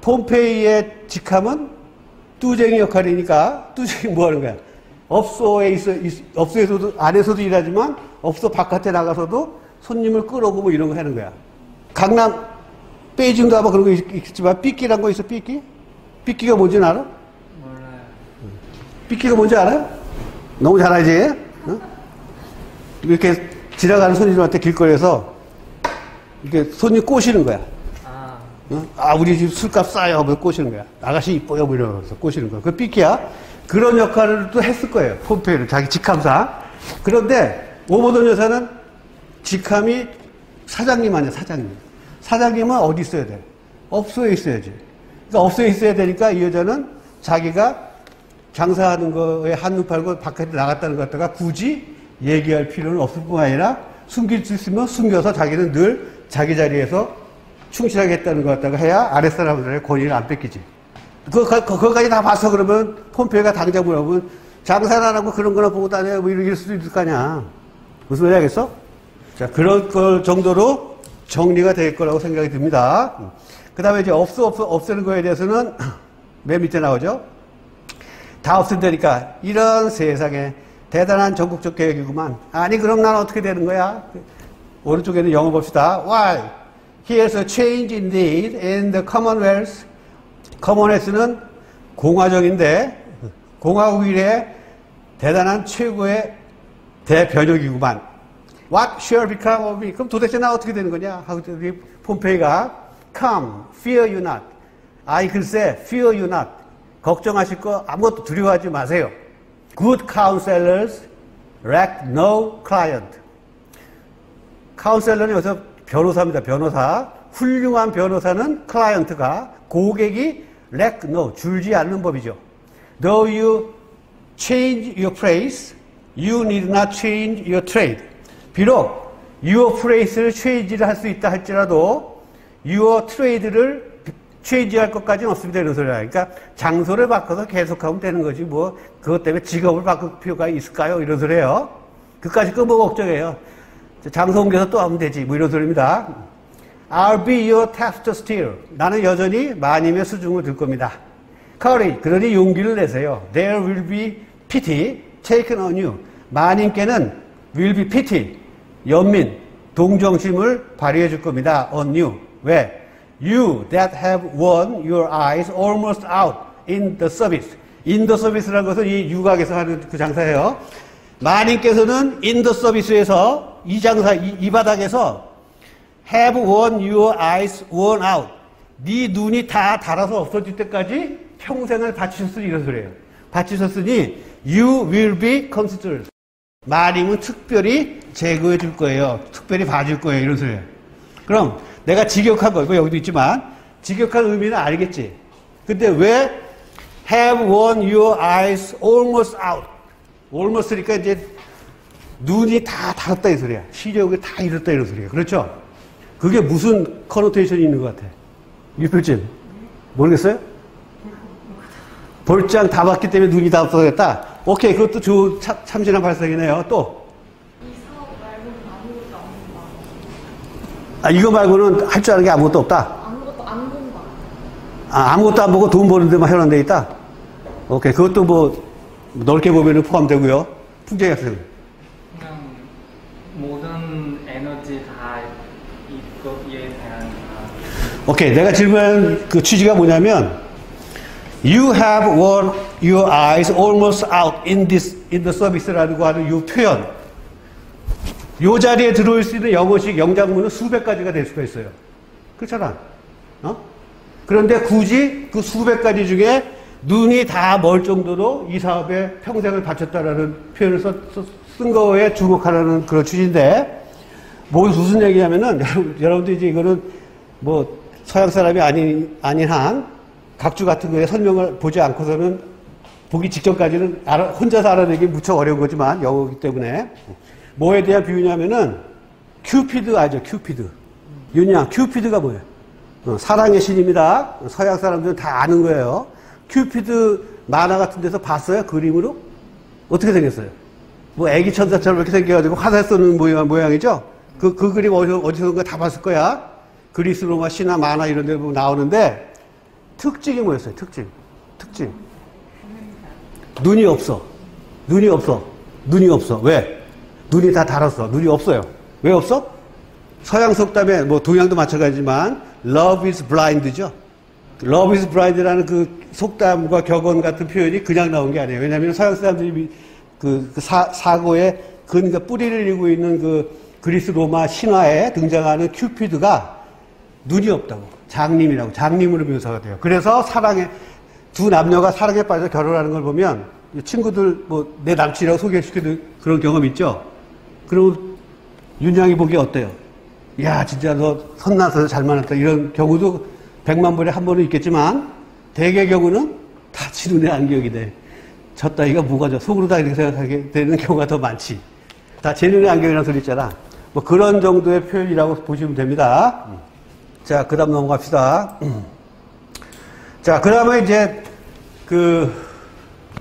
폼페이의 직함은 뚜쟁이 역할이니까, 뚜쟁이 뭐 하는 거야? 업소에서도, 안에서도 일하지만, 업소 바깥에 나가서도 손님을 끌어오고 뭐 이런 거 하는 거야. 강남, 베이징도 아마 그런 거 있겠지만, 삐끼란 거 있어, 삐끼? 삐끼가 뭔지 알아? 몰라요. 삐끼가 뭔지 알아요? 너무 잘 알지? 어? 이렇게 지나가는 손님한테 길거리에서 이렇게 손님 꼬시는 거야. 어? 우리 집 술값 싸요. 하면서 꼬시는 거야. 아가씨 이뻐요. 뭐 이러면서 꼬시는 거야. 그 삐끼야. 그런 역할을 또 했을 거예요. 폼페이는. 자기 직함상. 그런데 오버던 여사는 직함이 사장님 아니야, 사장님. 사장님은 어디 있어야 돼? 업소에 있어야지. 그러니까 업소에 있어야 되니까 이 여자는 자기가 장사하는 거에 한눈 팔고 바깥에 나갔다는 것 갖다가 굳이 얘기할 필요는 없을 뿐만 아니라 숨길 수 있으면 숨겨서 자기는 늘 자기 자리에서 충실하게 했다는 것 갖다가 해야 아랫사람들의 권위를 안 뺏기지. 그거까지 다 봐서 그러면 폼페이가 당장 물어보면 장사를 안 하고 그런 거나 보고 다녀 뭐 이럴 수도 있을 거 아니야. 무슨 말이 하겠어? 자, 그런 걸 정도로 정리가 될 거라고 생각이 듭니다. 그 다음에 이제 없애는 거에 대해서는 맨 밑에 나오죠. 다 없앤다니까 이런 세상에 대단한 전국적 계획이구만. 아니 그럼 난 어떻게 되는 거야? 오른쪽에는 영어 봅시다. Why? Here's a change indeed in the Commonwealth. Commonwealth는 공화정인데 공화국 이래 대단한 최고의 대변혁이구만. What shall become of me? 그럼 도대체 나 어떻게 되는 거냐? 하고 폼페이가 Come, fear you not. 아이 글쎄, fear you not. 걱정하실 거 아무것도 두려워하지 마세요. Good counselors lack no client. 카운셀러는 여기서 변호사입니다. 변호사. 훌륭한 변호사는 클라이언트가 고객이 lack no 줄지 않는 법이죠. Though you change your place, you need not change your trade. 비록 your place를 change를 할 수 있다 할지라도 your trade를 체인지할 것까지는 없습니다. 이런 소리야. 그러니까 장소를 바꿔서 계속하면 되는 거지. 뭐 그것 때문에 직업을 바꿀 필요가 있을까요? 이런 소리예요. 그까짓 거 뭐 걱정해요. 장소 옮겨서 또 하면 되지. 뭐 이런 소리입니다. I'll be your taster still. 나는 여전히 마님의 수중을 들 겁니다. Courage. 그러니 용기를 내세요. There will be pity taken on you. 마님께는 will be pity. 연민, 동정심을 발휘해 줄 겁니다. on you. 왜? You that have won your eyes almost out in the service. in the service라는 것은 이 유곽에서 하는 그 장사예요. 마님께서는 in the service에서 이 장사, 이 바닥에서 have won your eyes worn out. 네 눈이 다 닳아서 없어질 때까지 평생을 바치셨으니 이런 소리예요. 바치셨으니 you will be considered. 마님은 특별히 제거해 줄 거예요. 특별히 봐줄 거예요. 이런 소리예요. 그럼 내가 직역한 거, 이거 여기도 있지만, 직역한 의미는 알겠지? 근데 왜 have won your eyes almost out? almost니까 이제 눈이 다 닳았다 이 소리야. 시력을 다 잃었다 이런 소리야. 그렇죠? 그게 무슨 커노테이션이 있는 것 같아? 유필진. 모르겠어요? 볼장 다 봤기 때문에 눈이 다 없어졌다? 오케이, 그것도 좋은 참신한 발상이네요. 또? 이거 말고는 할 줄 아는 게 아무것도 없다? 아무것도 안 본다. 아무것도 안 보고 돈 버는 데만 해놓은 데 있다? 오케이. 그것도 뭐, 넓게 보면 포함되고요. 풍재 학생. 그냥 모든 에너지 다 이거에 대한 다. 오케이. 내가 질문한 그 취지가 뭐냐면, You have won your eyes almost out in the service라고 하는 이 표현. 요 자리에 들어올 수 있는 영어식 영장문은 수백 가지가 될 수가 있어요. 그렇잖아. 그런데 굳이 그 수백 가지 중에 눈이 다 멀 정도로 이 사업에 평생을 바쳤다라는 표현을 쓴 거에 주목하라는 그런 취지인데, 무슨 얘기냐면은, 여러분들 이제 이거는 뭐 서양 사람이 아닌 한 각주 같은 거에 설명을 보지 않고서는 보기 직전까지는 혼자서 알아내기 무척 어려운 거지만 영어이기 때문에 뭐에 대한 비유냐면은 큐피드 알죠? 큐피드. 윤양, 큐피드가 뭐예요? 사랑의 신입니다. 서양 사람들은 다 아는 거예요. 큐피드 만화 같은 데서 봤어요? 그림으로? 어떻게 생겼어요? 뭐 애기 천사처럼 이렇게 생겨가지고 화살 쏘는 모양이죠? 그 그림 어디선가 다 봤을 거야. 그리스 로마 신화 만화 이런 데 보면 나오는데 특징이 뭐였어요? 특징. 눈이 없어. 왜? 눈이 다 닳았어. 눈이 없어요. 왜 없어? 서양 속담에, 뭐 동양도 마찬가지지만 love is blind죠. love is blind라는 그 속담과 격언 같은 표현이 그냥 나온 게 아니에요. 왜냐하면 서양 사람들이 사고의 그러니까 뿌리를 이루고 있는 그 그리스 로마 신화에 등장하는 큐피드가 눈이 없다고. 장님으로 묘사가 돼요. 그래서 두 남녀가 사랑에 빠져 결혼하는 걸 보면 친구들 내 남친이라고 소개시키는 그런 경험 있죠? 그리고 윤양이 보기에 어때요? 야, 진짜 너 선나서 잘 만났다. 이런 경우도 100만 번에 한 번은 있겠지만 대개 경우는 다 지 눈의 안경이 돼. 저 따위가 뭐가 저 속으로 다 이렇게 생각하게 되는 경우가 더 많지. 다 제 눈의 안경이라는 소리 있잖아. 뭐 그런 정도의 표현이라고 보시면 됩니다. 자, 그 다음 넘어갑시다. 자, 그 다음에 이제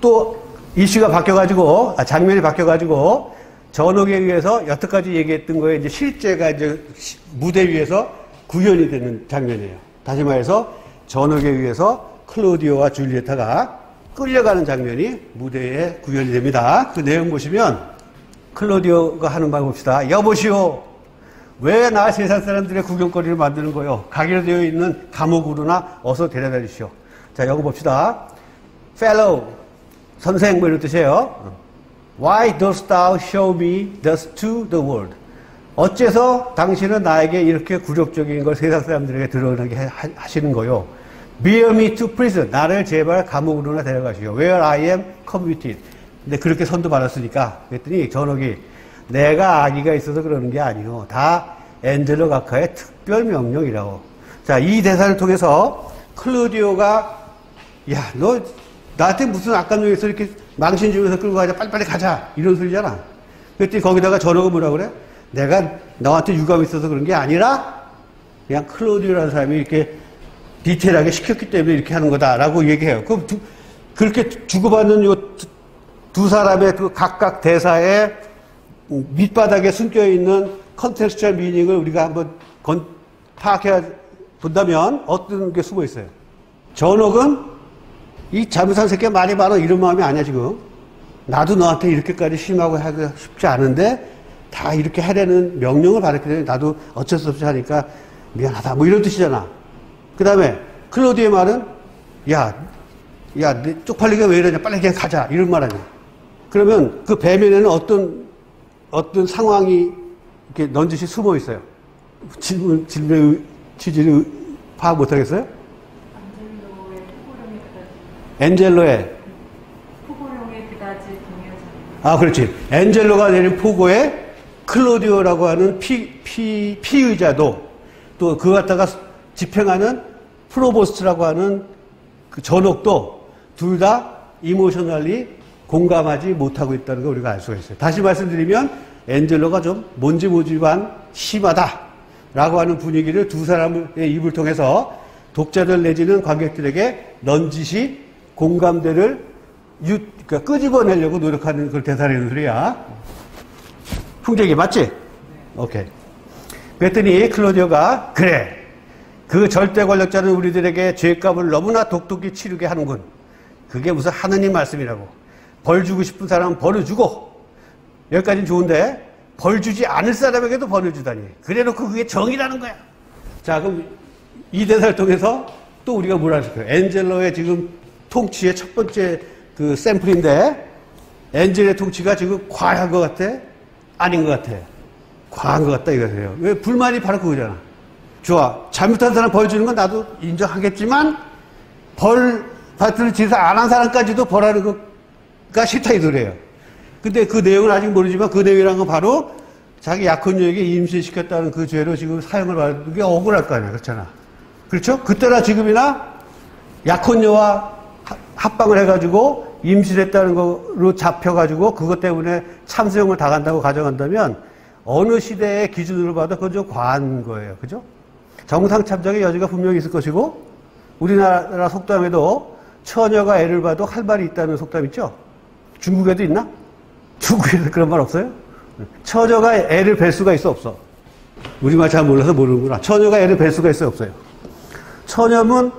또 이슈가 바뀌어가지고, 장면이 바뀌어가지고, 전옥에 의해서 여태까지 얘기했던 거에 이제 실제가 이제 무대 위에서 구현이 되는 장면이에요. 다시 말해서 전옥에 의해서 클로디오와 줄리에타가 끌려가는 장면이 무대에 구현이 됩니다. 그 내용 보시면 클로디오가 하는 말 봅시다. 여보시오, 왜 나 세상 사람들의 구경거리를 만드는 거요? 가기로 되어 있는 감옥으로나 어서 데려다 주시오. 자, 여기 봅시다. Fellow, 선생 뭐 이런 뜻이에요. Why dost thou show me thus to the world? 어째서 당신은 나에게 이렇게 굴욕적인 걸 세상 사람들에게 드러나게 하시는 거요? Bear me to prison. 나를 제발 감옥으로나 데려가시오. Where I am committed. 근데 그렇게 선도 받았으니까 그랬더니 전옥이 내가 악의가 있어서 그러는 게 아니요. 다 엔젤로 가카의 특별 명령이라고. 자, 이 대사를 통해서 클로디오가 야, 너 나한테 무슨 악한 놈에서 이렇게 망신 주면서 끌고 가자. 빨리빨리 가자. 이런 소리잖아. 그랬더니 거기다가 전옥은 뭐라 그래? 내가 너한테 유감이 있어서 그런 게 아니라 그냥 클로디오라는 사람이 이렇게 디테일하게 시켰기 때문에 이렇게 하는 거다라고 얘기해요. 그럼 그렇게 주고받는 요 두 사람의 그 각각 대사의 밑바닥에 숨겨 있는 컨텍스츄얼 미닝을 우리가 한번 파악해 본다면 어떤 게 숨어 있어요? 전옥은 이 잘못한 새끼가 말이 많아 이런 마음이 아니야 지금. 나도 너한테 이렇게까지 심하고 하기 쉽지 않은데 다 이렇게 하려는 명령을 받았기 때문에 나도 어쩔 수 없이 하니까 미안하다 뭐 이런 뜻이잖아. 그 다음에 클로디의 말은 야, 내 쪽팔리게 왜 이러냐 빨리 그냥 가자 이런 말 아니야. 그러면 그 배면에는 어떤 상황이 이렇게 넌지시 숨어 있어요. 질문의 취지를 파악 못 하겠어요? 엔젤로의 포고용의 그다지 동요상. 아, 그렇지. 엔젤로가 내린 포고에 클로디오라고 하는 피의자도 또 그거 갖다가 집행하는 프로보스트라고 하는 그 전옥도 둘 다 이모셔널리 공감하지 못하고 있다는 걸 우리가 알 수가 있어요. 다시 말씀드리면 엔젤로가 좀 뭔지 모지만 심하다라고 하는 분위기를 두 사람의 입을 통해서 독자들 내지는 관객들에게 넌지시 공감대를 그러니까 끄집어내려고 노력하는 그걸 대사라는 소리야. 풍재기 맞지? 오케이. 그랬더니 클로디오가 그래. 그 절대 권력자는 우리들에게 죄값을 너무나 독특히 치르게 하는군. 그게 무슨 하느님 말씀이라고. 벌 주고 싶은 사람은 벌을 주고 여기까지는 좋은데 벌 주지 않을 사람에게도 벌을 주다니. 그래놓고 그게 정의라는 거야. 자, 그럼 이 대사를 통해서 또 우리가 뭘 알 수 있어요? 엔젤로의 지금 통치의 첫 번째 그 샘플인데 엔젤의 통치가 지금 과한 것 같아? 아닌 것 같아? 과한 것 같다 이거예요. 왜? 불만이 바로 그거잖아. 좋아. 잘못한 사람 벌 주는 건 나도 인정하겠지만 벌 받는 짓을 안 한 사람까지도 벌하는 것가 싫다 이 소리예요. 근데 그 내용은 아직 모르지만 그 내용이란 건 바로 자기 약혼녀에게 임신시켰다는 그 죄로 지금 사형을 받는 게 억울할 거 아니야. 그렇잖아. 그렇죠? 그때나 지금이나 약혼녀와 합방을 해가지고 임신했다는 거로 잡혀가지고 그것 때문에 참수형을 당한다고 가정한다면 어느 시대의 기준으로 봐도 그건 좀 과한 거예요. 그죠? 정상 참작의 여지가 분명히 있을 것이고 우리나라 속담에도 처녀가 애를 봐도 할 말이 있다는 속담 있죠? 중국에도 있나? 중국에도 그런 말 없어요? 처녀가 애를 뵐 수가 있어 없어? 우리말 잘 몰라서 모르는구나. 처녀가 애를 뵐 수가 있어 없어요? 처녀는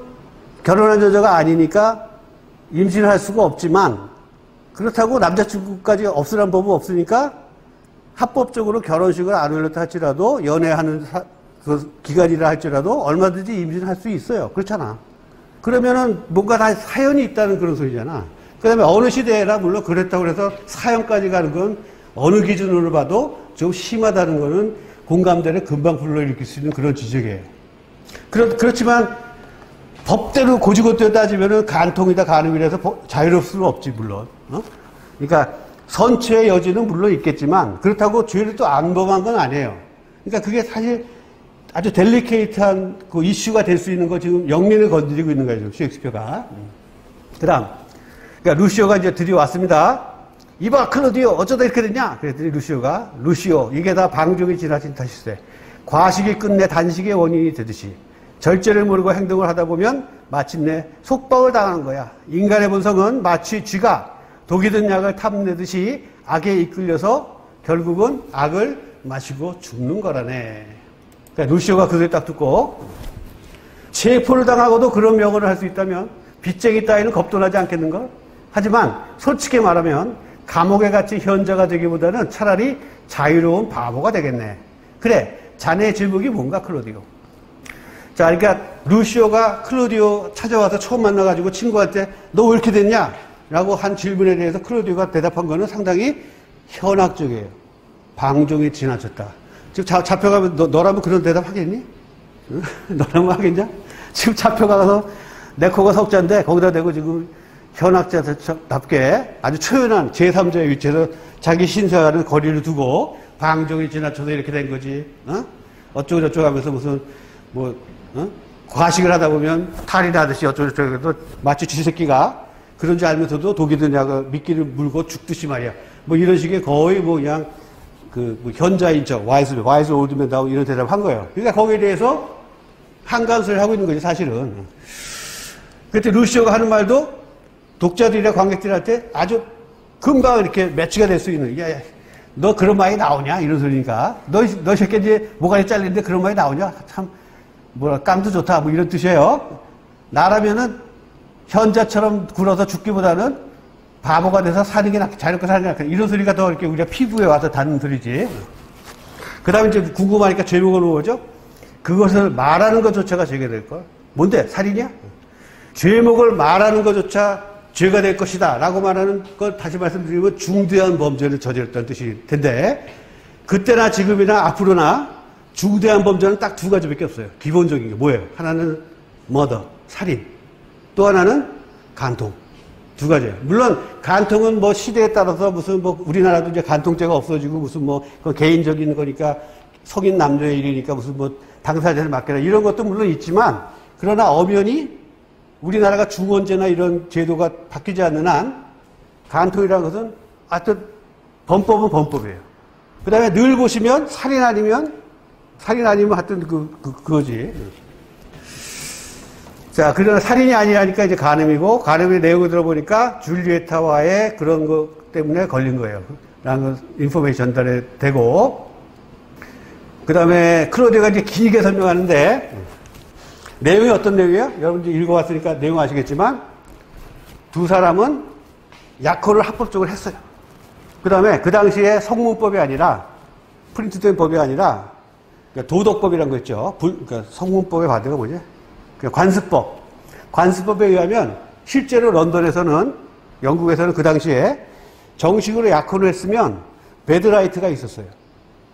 결혼한 여자가 아니니까 임신을 할 수가 없지만 그렇다고 남자친구까지 없으란 법은 없으니까 합법적으로 결혼식을 안 올렸다 할지라도 연애하는 그 기간이라 할지라도 얼마든지 임신을 할 수 있어요. 그렇잖아. 그러면은 뭔가 다 사연이 있다는 그런 소리잖아. 그 다음에 어느 시대에나 물론 그랬다고 해서 사연까지 가는 건 어느 기준으로 봐도 좀 심하다는 거는 공감대를 금방 불러일으킬 수 있는 그런 지적이에요. 그렇지만 법대로 고지고대로 따지면은 간통이다 간음이라서 자유로울 수는 없지 물론. 그러니까 선처의 여지는 물론 있겠지만 그렇다고 죄를 또 안 범한 건 아니에요. 그러니까 그게 사실 아주 델리케이트한 그 이슈가 될 수 있는 거 지금 영면을 건드리고 있는 거예요, 지금 셰익스피어가. 그 다음, 그러니까 루시오가 이제 드디어 왔습니다. 이봐, 클로디오, 어쩌다 이렇게 됐냐? 그랬더니 루시오, 이게 다 방종이 지나친 탓일세. 과식이 끝내 단식의 원인이 되듯이 절제를 모르고 행동을 하다 보면 마침내 속박을 당하는 거야. 인간의 본성은 마치 쥐가 독이 든 약을 탐내듯이 악에 이끌려서 결국은 악을 마시고 죽는 거라네. 그러니까 루시오가 그 소리 딱 듣고 체포를 당하고도 그런 명언을 할 수 있다면 빚쟁이 따위는 겁도 나지 않겠는걸? 하지만 솔직히 말하면 감옥에 갇힌 현자가 되기보다는 차라리 자유로운 바보가 되겠네. 그래, 자네의 질문이 뭔가, 클로디오? 자, 그러니까 루시오가 클로디오 찾아와서 처음 만나가지고 친구한테 너 왜 이렇게 됐냐? 라고 한 질문에 대해서 클로디오가 대답한 거는 상당히 현학적이에요. 방종이 지나쳤다. 지금 잡혀가면 너라면 그런 대답 하겠니? 응? 너라면 하겠냐? 지금 잡혀가서 내 코가 석자인데 거기다 대고 지금 현학자답게 아주 초연한 제3자의 위치에서 자기 신사와는 거리를 두고 방종이 지나쳐서 이렇게 된 거지. 어쩌고저쩌고 하면서 무슨 과식을 하다 보면 탈이 나듯이 어쩌고저쩌고 해도 마치 쥐새끼가 그런 줄 알면서도 독이 든 약을 미끼를 물고 죽듯이 말이야. 뭐 이런 식의 거의 뭐 그냥 현자인 척, 와이즈 올드맨 다운 이런 대답을 한 거예요. 그러니까 거기에 대해서 한간소리를 하고 있는 거지, 사실은. 그때 루시오가 하는 말도 독자들이나 관객들한테 아주 금방 이렇게 매치가 될 수 있는, 야, 너 그런 말이 나오냐? 이런 소리니까. 너 새끼 이제 모가지 잘리는데 그런 말이 나오냐? 참, 깜도 좋다. 뭐 이런 뜻이에요. 나라면은 현자처럼 굴어서 죽기보다는 바보가 돼서 사는 게 낫다. 자유롭게 사는 게 낫다. 이런 소리가 더 이렇게 우리가 피부에 와서 닿는 소리지. 그 다음에 이제 궁금하니까 제목을 뭐죠? 그것을 말하는 것조차가 죄가 될 걸. 뭔데? 살인이야? 죄목을 말하는 것조차 죄가 될 것이다 라고 말하는 것 다시 말씀드리면 중대한 범죄를 저질렀다는 뜻일 텐데 그때나 지금이나 앞으로나 중대한 범죄는 딱 두 가지밖에 없어요. 기본적인 게 뭐예요? 하나는 머더, 살인, 또 하나는 간통. 두 가지예요. 물론 간통은 뭐 시대에 따라서 무슨 뭐 우리나라도 이제 간통죄가 없어지고 무슨 뭐 개인적인 거니까 성인 남녀의 일이니까 무슨 뭐 당사자를 맡겨라 이런 것도 물론 있지만 그러나 엄연히 우리나라가 중원죄나 이런 제도가 바뀌지 않는 한 간통이라는 것은 하여튼 범법은 범법이에요. 그 다음에 늘 보시면 살인 아니면 하여튼 그거지. 자, 그러나 살인이 아니라니까 이제 간음이고 간음의 내용을 들어보니까 줄리에타와의 그런 것 때문에 걸린 거예요. 라는 인포메이션 전달이 되고 그 다음에 클로디오가 이제 길게 설명하는데 내용이 어떤 내용이에요? 여러분들 읽어봤으니까 내용 아시겠지만 두 사람은 약혼을 합법적으로 했어요. 그 다음에 그 당시에 성문법이 아니라 프린트된 법이 아니라 그러니까 도덕법이라는 거 있죠. 그러니까 성문법의 반대가 뭐지? 그러니까 관습법. 관습법에 의하면 실제로 런던에서는 영국에서는 그 당시에 정식으로 약혼을 했으면 배드라이트가 있었어요.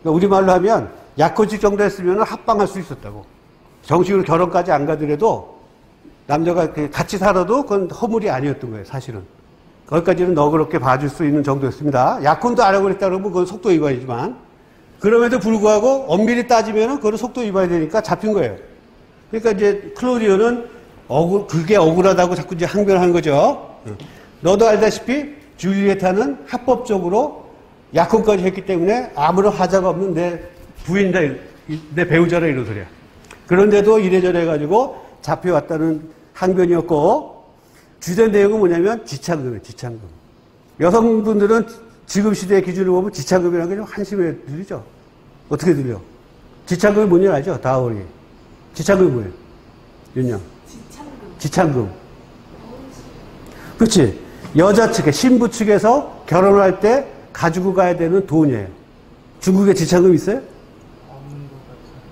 그러니까 우리말로 하면 약혼식 정도 했으면 합방할 수 있었다고. 정식으로 결혼까지 안 가더라도 남자가 같이 살아도 그건 허물이 아니었던 거예요, 사실은. 거기까지는 너그럽게 봐줄 수 있는 정도였습니다. 약혼도 안 하고 그랬다 그러면 그건 속도 위반이지만 그럼에도 불구하고 엄밀히 따지면 그건 속도 위반이 되니까 잡힌 거예요. 그러니까 이제 클로디오는 그게 억울하다고 자꾸 이제 항변하는 거죠. 너도 알다시피 줄리에타는 합법적으로 약혼까지 했기 때문에 아무런 하자가 없는 내 부인이다, 내 배우자라 이런 소리야. 그런데도 이래저래 해가지고 잡혀왔다는 항변이었고 주된 내용은 뭐냐면 지참금이에요. 지참금. 여성분들은 지금 시대의 기준으로 보면 지참금이라는 게 좀 한심해 들리죠. 어떻게 들려? 지참금이 뭔지 알죠? 다우리. 지참금이 뭐예요? 윤영. 지참금. 그렇지. 여자 측에 신부 측에서 결혼을 할 때 가지고 가야 되는 돈이에요. 중국에 지참금 있어요?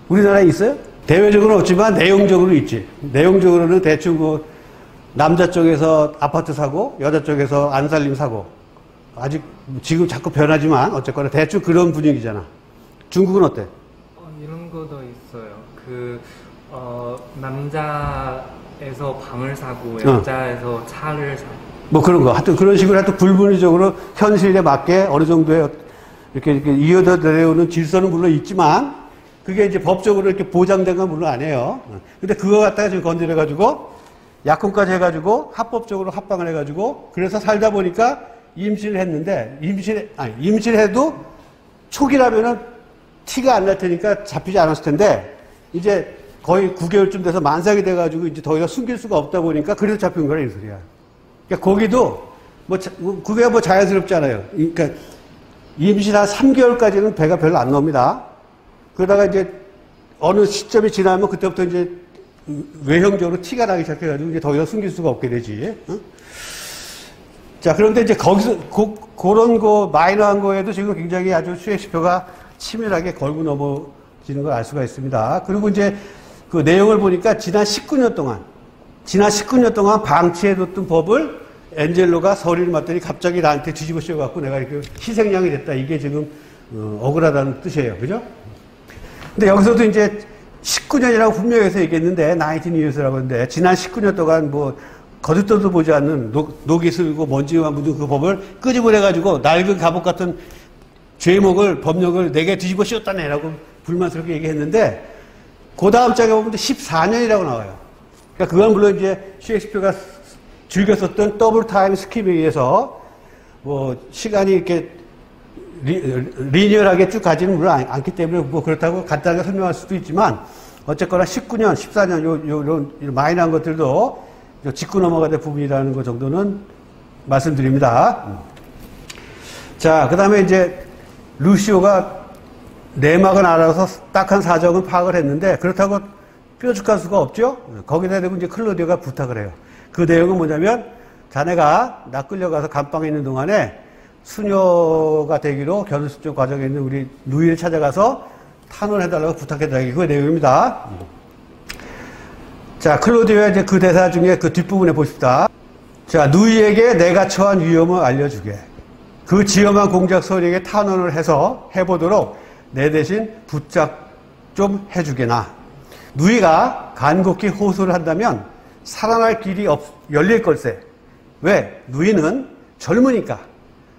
우리나라에 있어요? 대외적으로는 없지만 내용적으로 있지. 내용적으로는 대충 뭐 남자 쪽에서 아파트 사고 여자 쪽에서 안살림 사고 아직 지금 자꾸 변하지만 어쨌거나 대충 그런 분위기잖아. 중국은 어때? 이런 것도 있어요. 남자에서 방을 사고 여자에서 차를 사고 뭐 그런 거. 하여튼 그런 식으로 하여튼 불분리적으로 현실에 맞게 어느 정도의 이렇게 이어져 내려오는 질서는 물론 있지만 그게 이제 법적으로 이렇게 보장된 건 물론 아니에요. 근데 그거 갖다가 지금 건드려가지고 약혼까지 해가지고 합법적으로 합방을 해가지고 그래서 살다 보니까 임신을 했는데 임신해도 초기라면은 티가 안 날 테니까 잡히지 않았을 텐데 이제 거의 9개월쯤 돼서 만삭이 돼가지고 이제 더 이상 숨길 수가 없다 보니까 그래서 잡힌 거라 이 소리야. 그러니까 거기도 그게 뭐 자연스럽잖아요. 그러니까 임신 한 3개월까지는 배가 별로 안 나옵니다. 그러다가 이제 어느 시점이 지나면 그때부터 이제 외형적으로 티가 나기 시작해가지고 이제 더 이상 숨길 수가 없게 되지. 응? 자, 그런데 이제 거기서 그런 거 마이너한 거에도 지금 굉장히 아주 슈엑스피어가 치밀하게 걸고 넘어지는 걸 알 수가 있습니다. 그리고 이제 그 내용을 보니까 지난 19년 동안 방치해뒀던 법을 엔젤로가 서리를 맞더니 갑자기 나한테 뒤집어 씌워갖고 내가 이렇게 희생양이 됐다. 이게 지금 억울하다는 뜻이에요. 그죠? 근데 여기서도 이제 19년이라고 분명히 해서 얘기했는데 19 years라고 했는데 지난 19년 동안 뭐 거듭떠도 보지 않는 녹이 슬고 먼지만 묻은 그 법을 끄집어내가지고 낡은 갑옷 같은 죄목을 법령을 내게 뒤집어 씌웠다네라고 불만스럽게 얘기했는데 그 다음 장에 보면 14년이라고 나와요. 그러니까 그건 물론 이제 셰익스피어가 즐겨 썼던 더블 타임 스킵에 의해서 뭐 시간이 이렇게 리니어하게 쭉 가지는 물론 않기 때문에 뭐 그렇다고 간단하게 설명할 수도 있지만 어쨌거나 19년, 14년 요런 마이너한 것들도 짚고 넘어가야 될 부분이라는 것 정도는 말씀드립니다. 자, 그 다음에 이제 루시오가 내막은 알아서 딱한 사정은 파악을 했는데 그렇다고 뾰족할 수가 없죠. 거기다 대고 이제 클로디오가 부탁을 해요. 그 내용은 뭐냐면 자네가 나 끌려가서 감방에 있는 동안에 수녀가 되기로 결혼식 과정에 있는 우리 누이를 찾아가서 탄원해달라고 부탁해달라고 그 내용입니다. 자, 클로디오의 이제 그 대사 중에 그 뒷부분에 보십시다. 자, 누이에게 내가 처한 위험을 알려주게. 그 지엄한 공작 서리에게 탄원을 해서 해보도록 내 대신 부탁 좀 해주게나. 누이가 간곡히 호소를 한다면 살아날 길이 열릴 걸세. 왜? 누이는 젊으니까.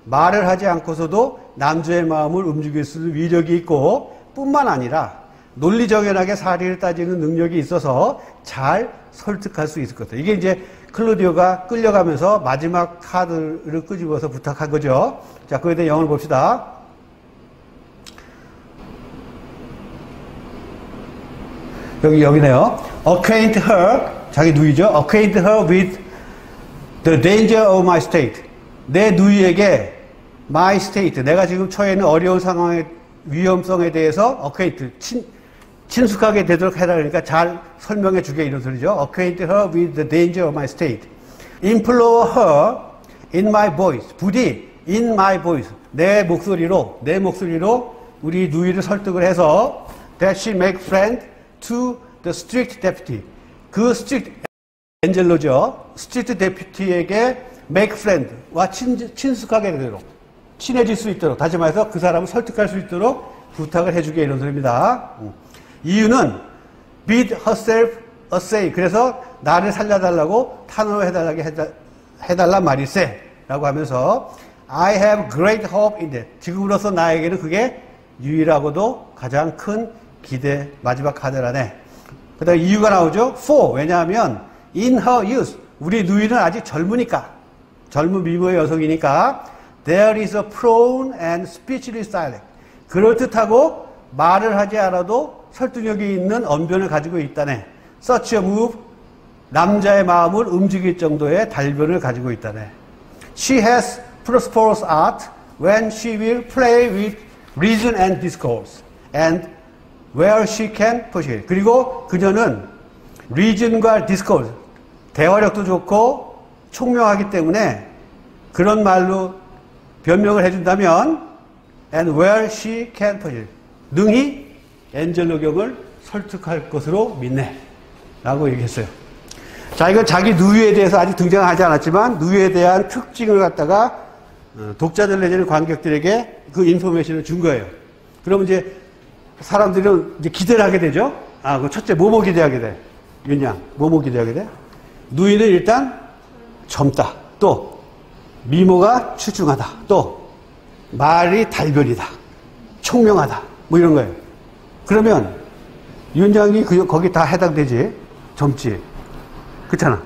말을 하지 않고서도 남자의 마음을 움직일 수 있는 위력이 있고 뿐만 아니라 논리정연하게 사리를 따지는 능력이 있어서 잘 설득할 수 있을 것이다. 이게 이제 클로디오가 끌려가면서 마지막 카드를 끄집어서 부탁한 거죠. 자, 그에 대한 영어를 봅시다. 여기네요. Acquaint her, 자기 누이죠. Acquaint her with the danger of my state. 내 누이에게 my state, 내가 지금 처해 있는 어려운 상황의 위험성에 대해서 acquaint, 친숙하게 되도록 해라. 그러니까 잘 설명해 주게 이런 소리죠. Acquaint her with the danger of my state. Implore her in my voice. 부디 in my voice. 내 목소리로 우리 누이를 설득을 해서 that she make friend to the strict deputy. 그 strict 엔젤로죠. strict deputy에게 make friend와 친숙하게 되도록, 친해질 수 있도록, 다시 말해서 그 사람을 설득할 수 있도록 부탁을 해주게 이런 소리입니다. 이유는 bid herself a say. 그래서 나를 살려달라고 탄원을 해달란 말일세. 라고 하면서 I have great hope in that. 지금으로서 나에게는 그게 유일하고도 가장 큰 기대, 마지막 카드라네. 그 다음에 이유가 나오죠. For. 왜냐하면 in her youth. 우리 누이는 아직 젊으니까. 젊은 미모의 여성이니까 there is a prone and speechless silence. 그럴듯하고 말을 하지 않아도 설득력이 있는 언변을 가지고 있다네. Such a move, 남자의 마음을 움직일 정도의 달변을 가지고 있다네. She has prosperous art when she will play with reason and discourse and where she can push it. 그리고 그녀는 reason과 discourse, 대화력도 좋고 총명하기 때문에 그런 말로 변명을 해준다면 and where she can push it. 능히 엔젤로 경을 설득할 것으로 믿네. 라고 얘기했어요. 자, 이건 자기 누이에 대해서 아직 등장하지 않았지만 누이에 대한 특징을 갖다가 독자들 내지는 관객들에게 그 인포메이션을 준 거예요. 그러면 이제 사람들은 이제 기대를 하게 되죠. 아, 그 첫째, 뭐뭐 기대하게 돼? 윤양, 뭐뭐 기대하게 돼? 누이는 일단 젊다. 또, 미모가 출중하다. 또, 말이 달변이다. 총명하다. 뭐 이런 거예요. 그러면 윤장이 거기 다 해당되지. 젊지. 그렇잖아.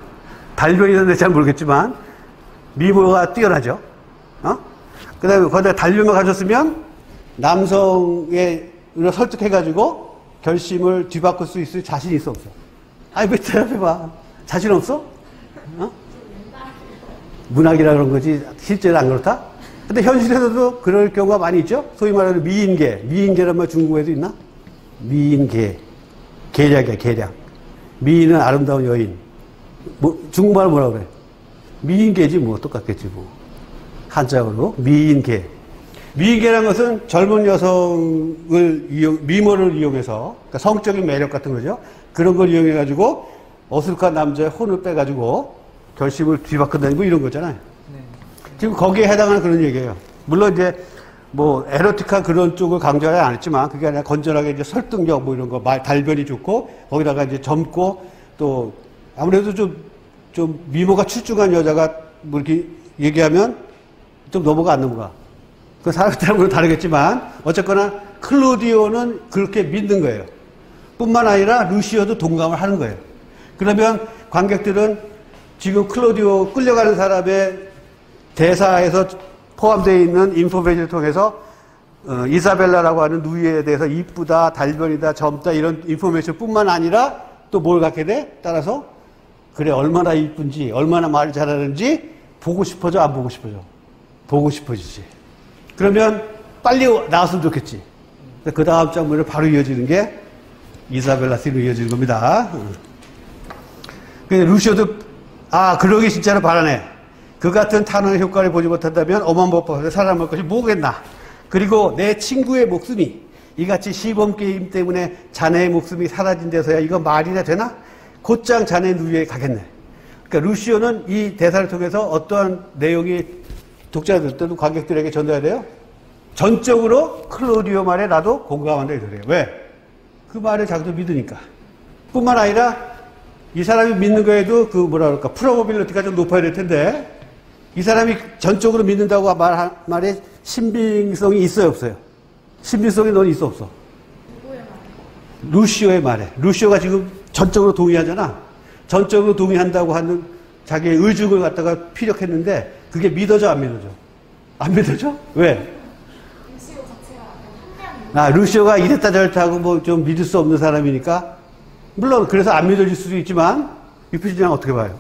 달변이는 잘 모르겠지만, 미모가 뛰어나죠. 그 다음에 거기다 달변만 가졌으면, 남성의 설득해가지고, 결심을 뒤바꿀 수 있을 자신이 있어, 없어? 아이, 왜 대답해봐. 자신 없어? 문학이라 그런 거지, 실제로 안 그렇다? 근데 현실에서도 그럴 경우가 많이 있죠? 소위 말하는 미인계. 미인계란 말 중국에도 있나? 미인계. 계략이야, 계략. 미인은 아름다운 여인. 중국말은 뭐라 그래? 미인계지, 똑같겠지, 한자어로. 미인계. 미인계라는 것은 젊은 여성을 미모를 이용해서, 그러니까 성적인 매력 같은 거죠. 그런 걸 이용해가지고, 어슬픈 남자의 혼을 빼가지고, 결심을 뒤바꾼다는 이런 거잖아요. 네. 지금 거기에 해당하는 그런 얘기예요. 물론 이제, 에로틱한 그런 쪽을 강조하지 않았지만, 그게 아니라 건전하게 이제 설득력, 이런 거, 달변이 좋고, 거기다가 이제 젊고, 또, 아무래도 좀 미모가 출중한 여자가 이렇게 얘기하면 좀 넘어가 안 넘어가. 그 사람들하고는 다르겠지만 어쨌거나 클로디오는 그렇게 믿는 거예요. 뿐만 아니라 루시오도 동감을 하는 거예요. 그러면 관객들은 지금 클로디오 끌려가는 사람의 대사에서 포함되어 있는 인포메이션을 통해서 이사벨라라고 하는 누이에 대해서 이쁘다, 달변이다, 젊다 이런 인포메이션 뿐만 아니라 또 뭘 갖게 돼? 따라서 그래 얼마나 이쁜지 얼마나 말을 잘하는지 보고 싶어져 안 보고 싶어져? 보고 싶어지지. 그러면 빨리 나왔으면 좋겠지. 그 다음 장면으로 바로 이어지는 게 이사벨라 씬으로 이어지는 겁니다. 루시오도 그러기 진짜로 바라네. 그 같은 탄원의 효과를 보지 못한다면 어마법법에 살아남을 것이 뭐겠나. 그리고 내 친구의 목숨이 이같이 시범게임 때문에 자네의 목숨이 사라진 데서야 이거 말이나 되나? 곧장 자네 누이에 가겠네. 그러니까 루시오는 이 대사를 통해서 어떠한 내용이 독자들 때도 관객들에게 전달해야 돼요? 전적으로 클로디오 말에 나도 공감한다 이거예요. 왜? 그 말을 자기도 믿으니까. 뿐만 아니라 이 사람이 믿는 거에도 프로버빌리티가 좀 높아야 될 텐데 이 사람이 전적으로 믿는다고 말한 말에 신빙성이 있어요, 없어요? 신빙성이 넌 있어, 없어? 누구의 말? 루시오의 말에. 루시오가 지금 전적으로 동의하잖아. 전적으로 동의한다고 하는 자기의 의중을 갖다가 피력했는데 그게 믿어져, 안 믿어져? 안 믿어져? 왜? 루시오 자체가 한량. 루시오가 이랬다 저랬다 하고 좀 믿을 수 없는 사람이니까 물론 그래서 안 믿어질 수도 있지만 유피디장 어떻게 봐요?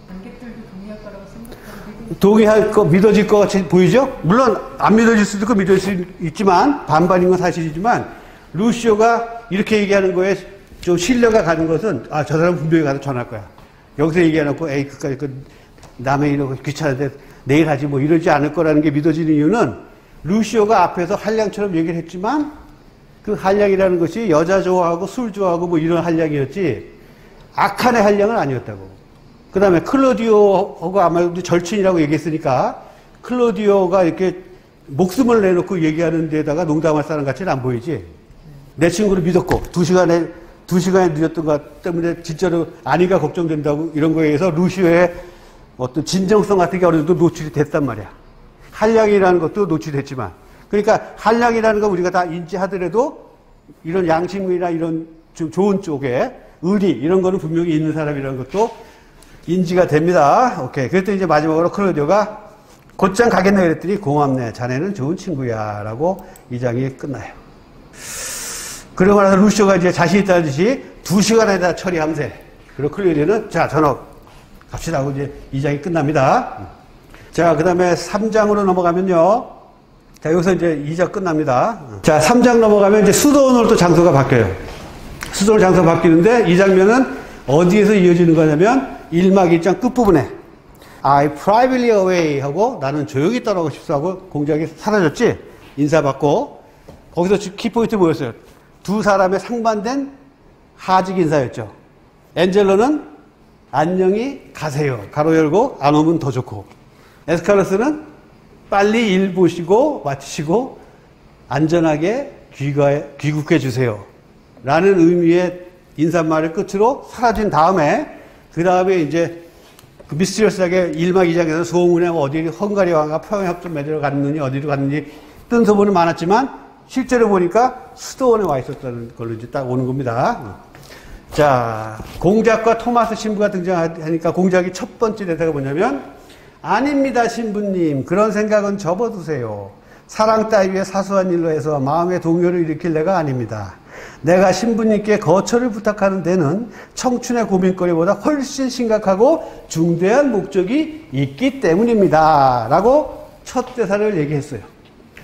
관객들도 동의할 거라고 생각하고 동의할 거, 믿어질 것 같이 보이죠? 물론 안 믿어질 수도 있고 믿어질 수 있지만 반반인 건 사실이지만 루시오가 이렇게 얘기하는 거에 좀 신뢰가 가는 것은 저 사람 분명히 가서 전할 거야. 여기서 얘기해놓고 그까지 남의 일은 귀찮은데 내일 하지 이러지 않을 거라는 게 믿어지는 이유는 루시오가 앞에서 한량처럼 얘기를 했지만 그 한량이라는 것이 여자 좋아하고 술 좋아하고 이런 한량이었지 악한의 한량은 아니었다고. 그 다음에 클로디오가 아마도 절친이라고 얘기했으니까 클로디오가 이렇게 목숨을 내놓고 얘기하는 데다가 농담할 사람 같이는 안 보이지. 내 친구를 믿었고 2시간에 늦었던 것 때문에 진짜로 아니가 걱정된다고 이런 거에 의해서 루시오의 어떤 진정성 같은 게 어느 정도 노출이 됐단 말이야. 한량이라는 것도 노출됐지만. 그러니까 한량이라는 거 우리가 다 인지하더라도 이런 양심이나 이런 좀 좋은 쪽에 의리 이런 거는 분명히 있는 사람이라는 것도 인지가 됩니다. 오케이. 그랬더니 이제 마지막으로 클로디오가 곧장 가겠네 그랬더니 고맙네. 자네는 좋은 친구야. 라고 이 장이 끝나요. 그러고 나서 루시오가 이제 자신 있다는 듯이 2시간에다 처리함세. 그리고 클로디오는 자, 전업 갑시다 하고 이제 이 장이 끝납니다. 자, 그 다음에 3장으로 넘어가면요. 자, 여기서 이제 2장 끝납니다. 자, 3장 넘어가면 이제 수도원으로 또 장소가 바뀌어요. 수도원 장소가 바뀌는데 이 장면은 어디에서 이어지는 거냐면 1막 1장 끝부분에 I privately away 하고 나는 조용히 떠나고 싶어 하고 공작이 사라졌지? 인사받고 거기서 키포인트 뭐였어요? 두 사람의 상반된 하직 인사였죠. 엔젤로는 안녕히 가세요. 가로 열고 안 오면 더 좋고. 에스칼로스는 빨리 일 보시고 마치시고 안전하게 귀국해 주세요. 라는 의미의 인사말을 끝으로 사라진 다음에 그 다음에 이제 그 미스터리어스하게 1막 2장에서 소문에 어디 헝가리 왕과 평화협정 맺으러 갔느니 어디로 갔느니 뜬 소문은 많았지만 실제로 보니까 수도원에 와 있었다는 걸로 이제 딱 오는 겁니다. 자, 공작과 토마스 신부가 등장하니까 공작이 첫 번째 대사가 뭐냐면, 아닙니다, 신부님. 그런 생각은 접어두세요. 사랑 따위의 사소한 일로 해서 마음의 동요를 일으킬 내가 아닙니다. 내가 신부님께 거처를 부탁하는 데는 청춘의 고민거리보다 훨씬 심각하고 중대한 목적이 있기 때문입니다. 라고 첫 대사를 얘기했어요.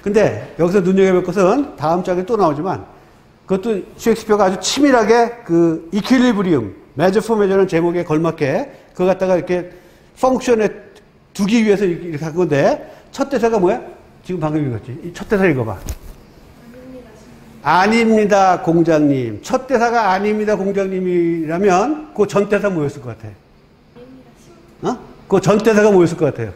근데 여기서 눈여겨볼 것은 다음 장에 또 나오지만 그것도 셰익스피어가 아주 치밀하게 그 이퀄리브리움, 메저 포메저라는 제목에 걸맞게 그거 갖다가 이렇게 펑션에 두기 위해서 이렇게 한 건데 첫 대사가 뭐야? 지금 방금 읽었지? 이 첫 대사 읽어봐. 아닙니다, 공장님. 첫 대사가 아닙니다, 공장님이라면 그 전 대사 뭐였을 것 같아? 어? 그 전 대사가 뭐였을 것 같아요?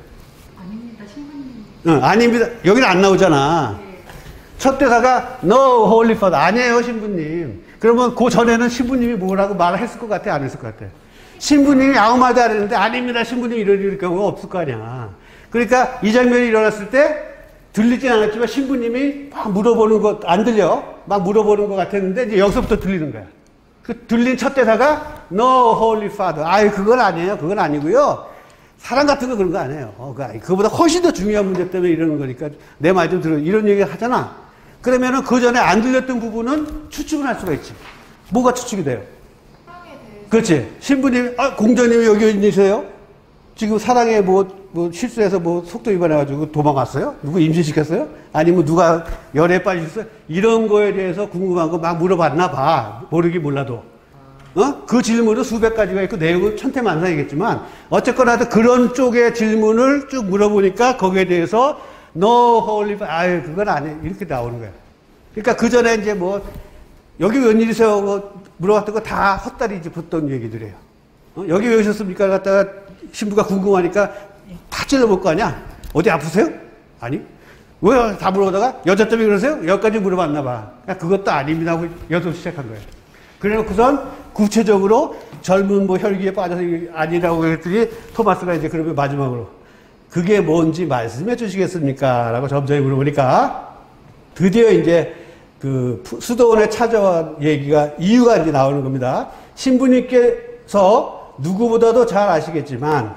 아닙니다, 신부님. 응, 아닙니다. 여기는 안 나오잖아. 네. 첫 대사가 No, Holy Father. 아니에요, 신부님. 그러면 그 전에는 신부님이 뭐라고 말을 했을 것 같아? 안 했을 것 같아? 신부님이 아무 말도 안 했는데 아닙니다, 신부님 이럴 경우가 없을 거 아니야. 그러니까 이 장면이 일어났을 때 들리진 않았지만 신부님이 막 물어보는 것, 안 들려? 막 물어보는 것 같았는데 이제 여기서부터 들리는 거야. 그 들린 첫 대사가 No, Holy Father. 아유, 그건 아니에요. 그건 아니고요. 사랑 같은 거 그런 거 아니에요. 그거보다 훨씬 더 중요한 문제 때문에 이러는 거니까 내 말 좀 들어. 이런 얘기 하잖아. 그러면은 그 전에 안 들렸던 부분은 추측을 할 수가 있지. 뭐가 추측이 돼요? 그렇지. 신부님, 공자님이 여기 있으세요? 지금 사랑에 뭐 실수해서 뭐 속도 위반해가지고 도망갔어요? 누구 임신시켰어요? 아니면 누가 열에 빠지셨어요? 이런 거에 대해서 궁금한 거 막 물어봤나 봐. 모르긴 몰라도. 그 질문은 수백 가지가 있고 내용은 천태만상이겠지만 어쨌거나 그런 쪽의 질문을 쭉 물어보니까 거기에 대해서 No Holy Father, 아유, 그건 아니에요. 이렇게 나오는 거야. 그러니까 그 전에 이제 뭐 여기 웬일이세요? 물어봤던 거 다 헛다리 짚었던 얘기들이에요. 여기 왜 오셨습니까? 갖다가 신부가 궁금하니까 다 찔러볼 거 아니야? 어디 아프세요? 아니. 왜 다 물어보다가 여자 때문에 그러세요? 여기까지 물어봤나 봐. 그것도 아닙니다 하고 여기서 시작한 거예요. 그래 놓고선 구체적으로 젊은 뭐 혈기에 빠져서 아니라고 했더니 토마스가 이제 그러면 마지막으로 그게 뭔지 말씀해 주시겠습니까? 라고 점점이 물어보니까 드디어 이제 그 수도원에 찾아온 얘기가 이유가 이제 나오는 겁니다. 신부님께서 누구보다도 잘 아시겠지만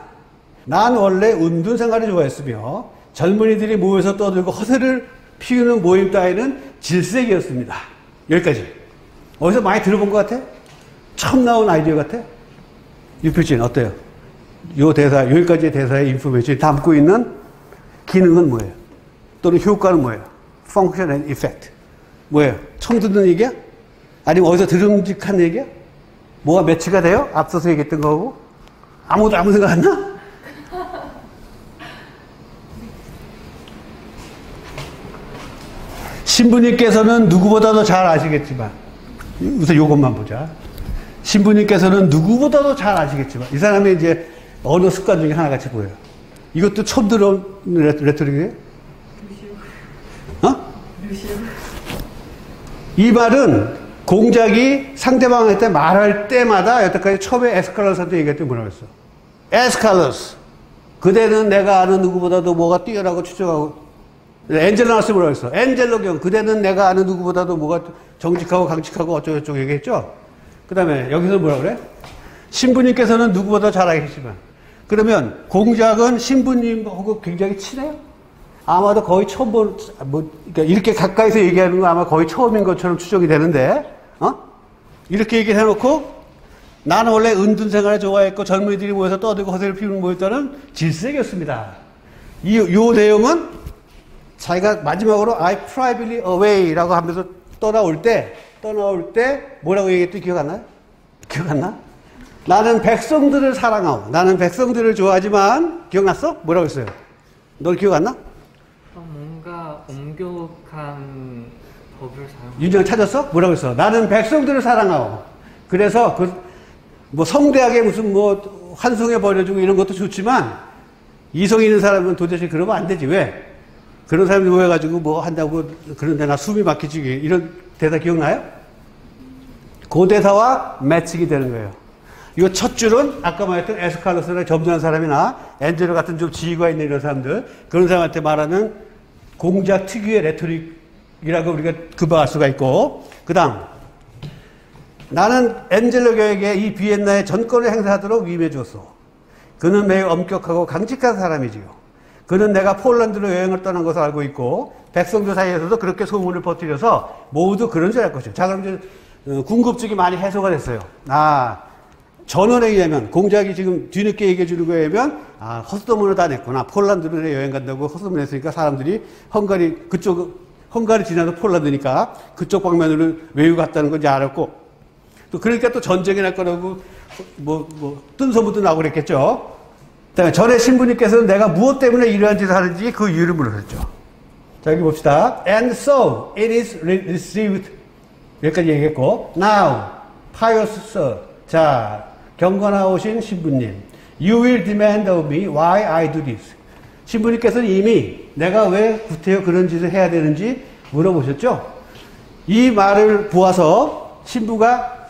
난 원래 은둔 생활을 좋아했으며 젊은이들이 모여서 떠들고 허세를 피우는 모임 따위는 질색이었습니다. 여기까지. 어디서 많이 들어본 것 같아? 처음 나온 아이디어 같아? 유표진 어때요? 요 대사, 여기까지의 대사의 인포메이션이 담고 있는 기능은 뭐예요? 또는 효과는 뭐예요? Function and effect. 뭐예요? 처음 듣는 얘기야? 아니면 어디서 들음직한 얘기야? 뭐가 매치가 돼요? 앞서서 얘기했던 거하고? 아무도 아무 생각 안 나? 신부님께서는 누구보다도 잘 아시겠지만, 우선 요것만 보자. 신부님께서는 누구보다도 잘 아시겠지만, 이 사람의 이제 언어 습관 중에 하나 같이 보여요. 이것도 처음 들어온 레토릭이에요? 이 말은 공작이 상대방한테 말할 때마다 여태까지 처음에 에스칼로스한테 얘기했더니 뭐라고 했어? 에스칼로스. 그대는 내가 아는 누구보다도 뭐가 뛰어나고 추적하고. 엔젤 나왔을 때 뭐라고 했어? 엔젤로 경. 그대는 내가 아는 누구보다도 뭐가 정직하고 강직하고 어쩌고저쩌고 얘기했죠? 그 다음에 여기서 뭐라 그래? 신부님께서는 누구보다 잘 알겠지만. 그러면 공작은 신부님하고 굉장히 친해요? 아마도 거의 처음 그러니까 이렇게 가까이서 얘기하는 건 아마 거의 처음인 것처럼 추정이 되는데, 이렇게 얘기를 해놓고, 나는 원래 은둔 생활을 좋아했고, 젊은이들이 모여서 떠들고 허세를 피우는 모였다는 질색이었습니다. 요 내용은 자기가 마지막으로 I privately away 라고 하면서 떠나올 때, 뭐라고 얘기했더니 기억 안 나요? 기억 안 나? 나는 백성들을 사랑하고, 나는 백성들을 좋아하지만, 기억났어? 뭐라고 했어요? 널 기억 안 나? 뭔가 엄격한 법을 사용. 윤정 찾았어? 뭐라고 했어? 나는 백성들을 사랑하고. 그래서 뭐 성대하게 무슨 뭐 환송해 버려주고 이런 것도 좋지만 이성 있는 사람은 도대체 그러면 안 되지. 왜? 그런 사람이 모여가지고 뭐 한다고 그런데 나 숨이 막히지. 이런 대사 기억나요? 그 대사와 매칭이 되는 거예요. 이 첫 줄은 아까 말했던 에스칼로스나 점잖은 사람이나 엔젤 같은 좀 지위가 있는 이런 사람들, 그런 사람한테 말하는 공작 특유의 레토릭 우리가 급박할 수가 있고, 그 다음, 나는 앤젤로 교회에게 이 비엔나의 전권을 행사하도록 위임해 주었어. 그는 매우 엄격하고 강직한 사람이지요. 그는 내가 폴란드로 여행을 떠난 것을 알고 있고, 백성들 사이에서도 그렇게 소문을 퍼뜨려서 모두 그런 줄 알 것이요. 자, 그럼 이제 궁극적이 많이 해소가 됐어요. 전원에 의하면, 공작이 지금 뒤늦게 얘기해 주는 거에 의하면, 헛소문을 다 냈구나. 폴란드로 여행 간다고 헛소문 냈으니까 사람들이 헝가리 지나서 폴란드니까 그쪽 방면으로 외유 갔다는 건지 알았고, 또 그러니까 또 전쟁이 날 거라고, 뜬 소문도 나고 그랬겠죠. 그 다음에 전에 신부님께서는 내가 무엇 때문에 이러한 짓을 하는지 그 이유를 물으셨죠. 자, 여기 봅시다. And so it is received. 여기까지 얘기했고, now, pious sir. 자, 경건하오신 신부님. You will demand of me why I do this. 신부님께서는 이미 내가 왜 구태여 그런 짓을 해야 되는지 물어보셨죠? 이 말을 보아서 신부가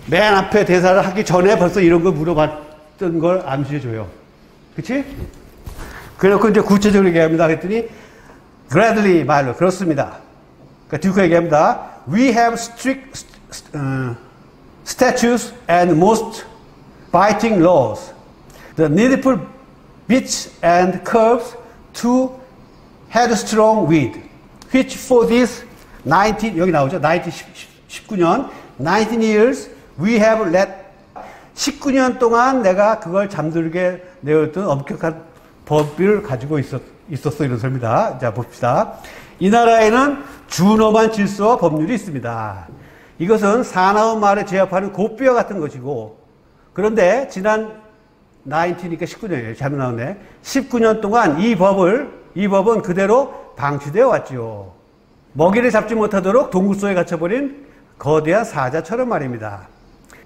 맨 앞에 대사를 하기 전에 벌써 이런 걸 물어봤던 걸 암시해줘요. 그치? 그래놓고 이제 구체적으로 얘기합니다. 그랬더니, gladly 말로, 그렇습니다. 그러니까 듀크가 얘기합니다. We have strict statutes and most biting laws. The needful bits and curves to headstrong with, which for this 19, 여기 나오죠? 19년, 19 years, we have let, 19년 동안 내가 그걸 잠들게 내었던 엄격한 법을 가지고 있었어. 이런 소리입니다. 자, 봅시다. 이 나라에는 준엄한 질서와 법률이 있습니다. 이것은 사나운 말에 제압하는 고뼈 같은 것이고, 그런데 지난 19이니까 19년이에요. 잘못 나왔네. 19년 동안 이 법은 그대로 방치되어 왔지요. 먹이를 잡지 못하도록 동굴 속에 갇혀버린 거대한 사자처럼 말입니다.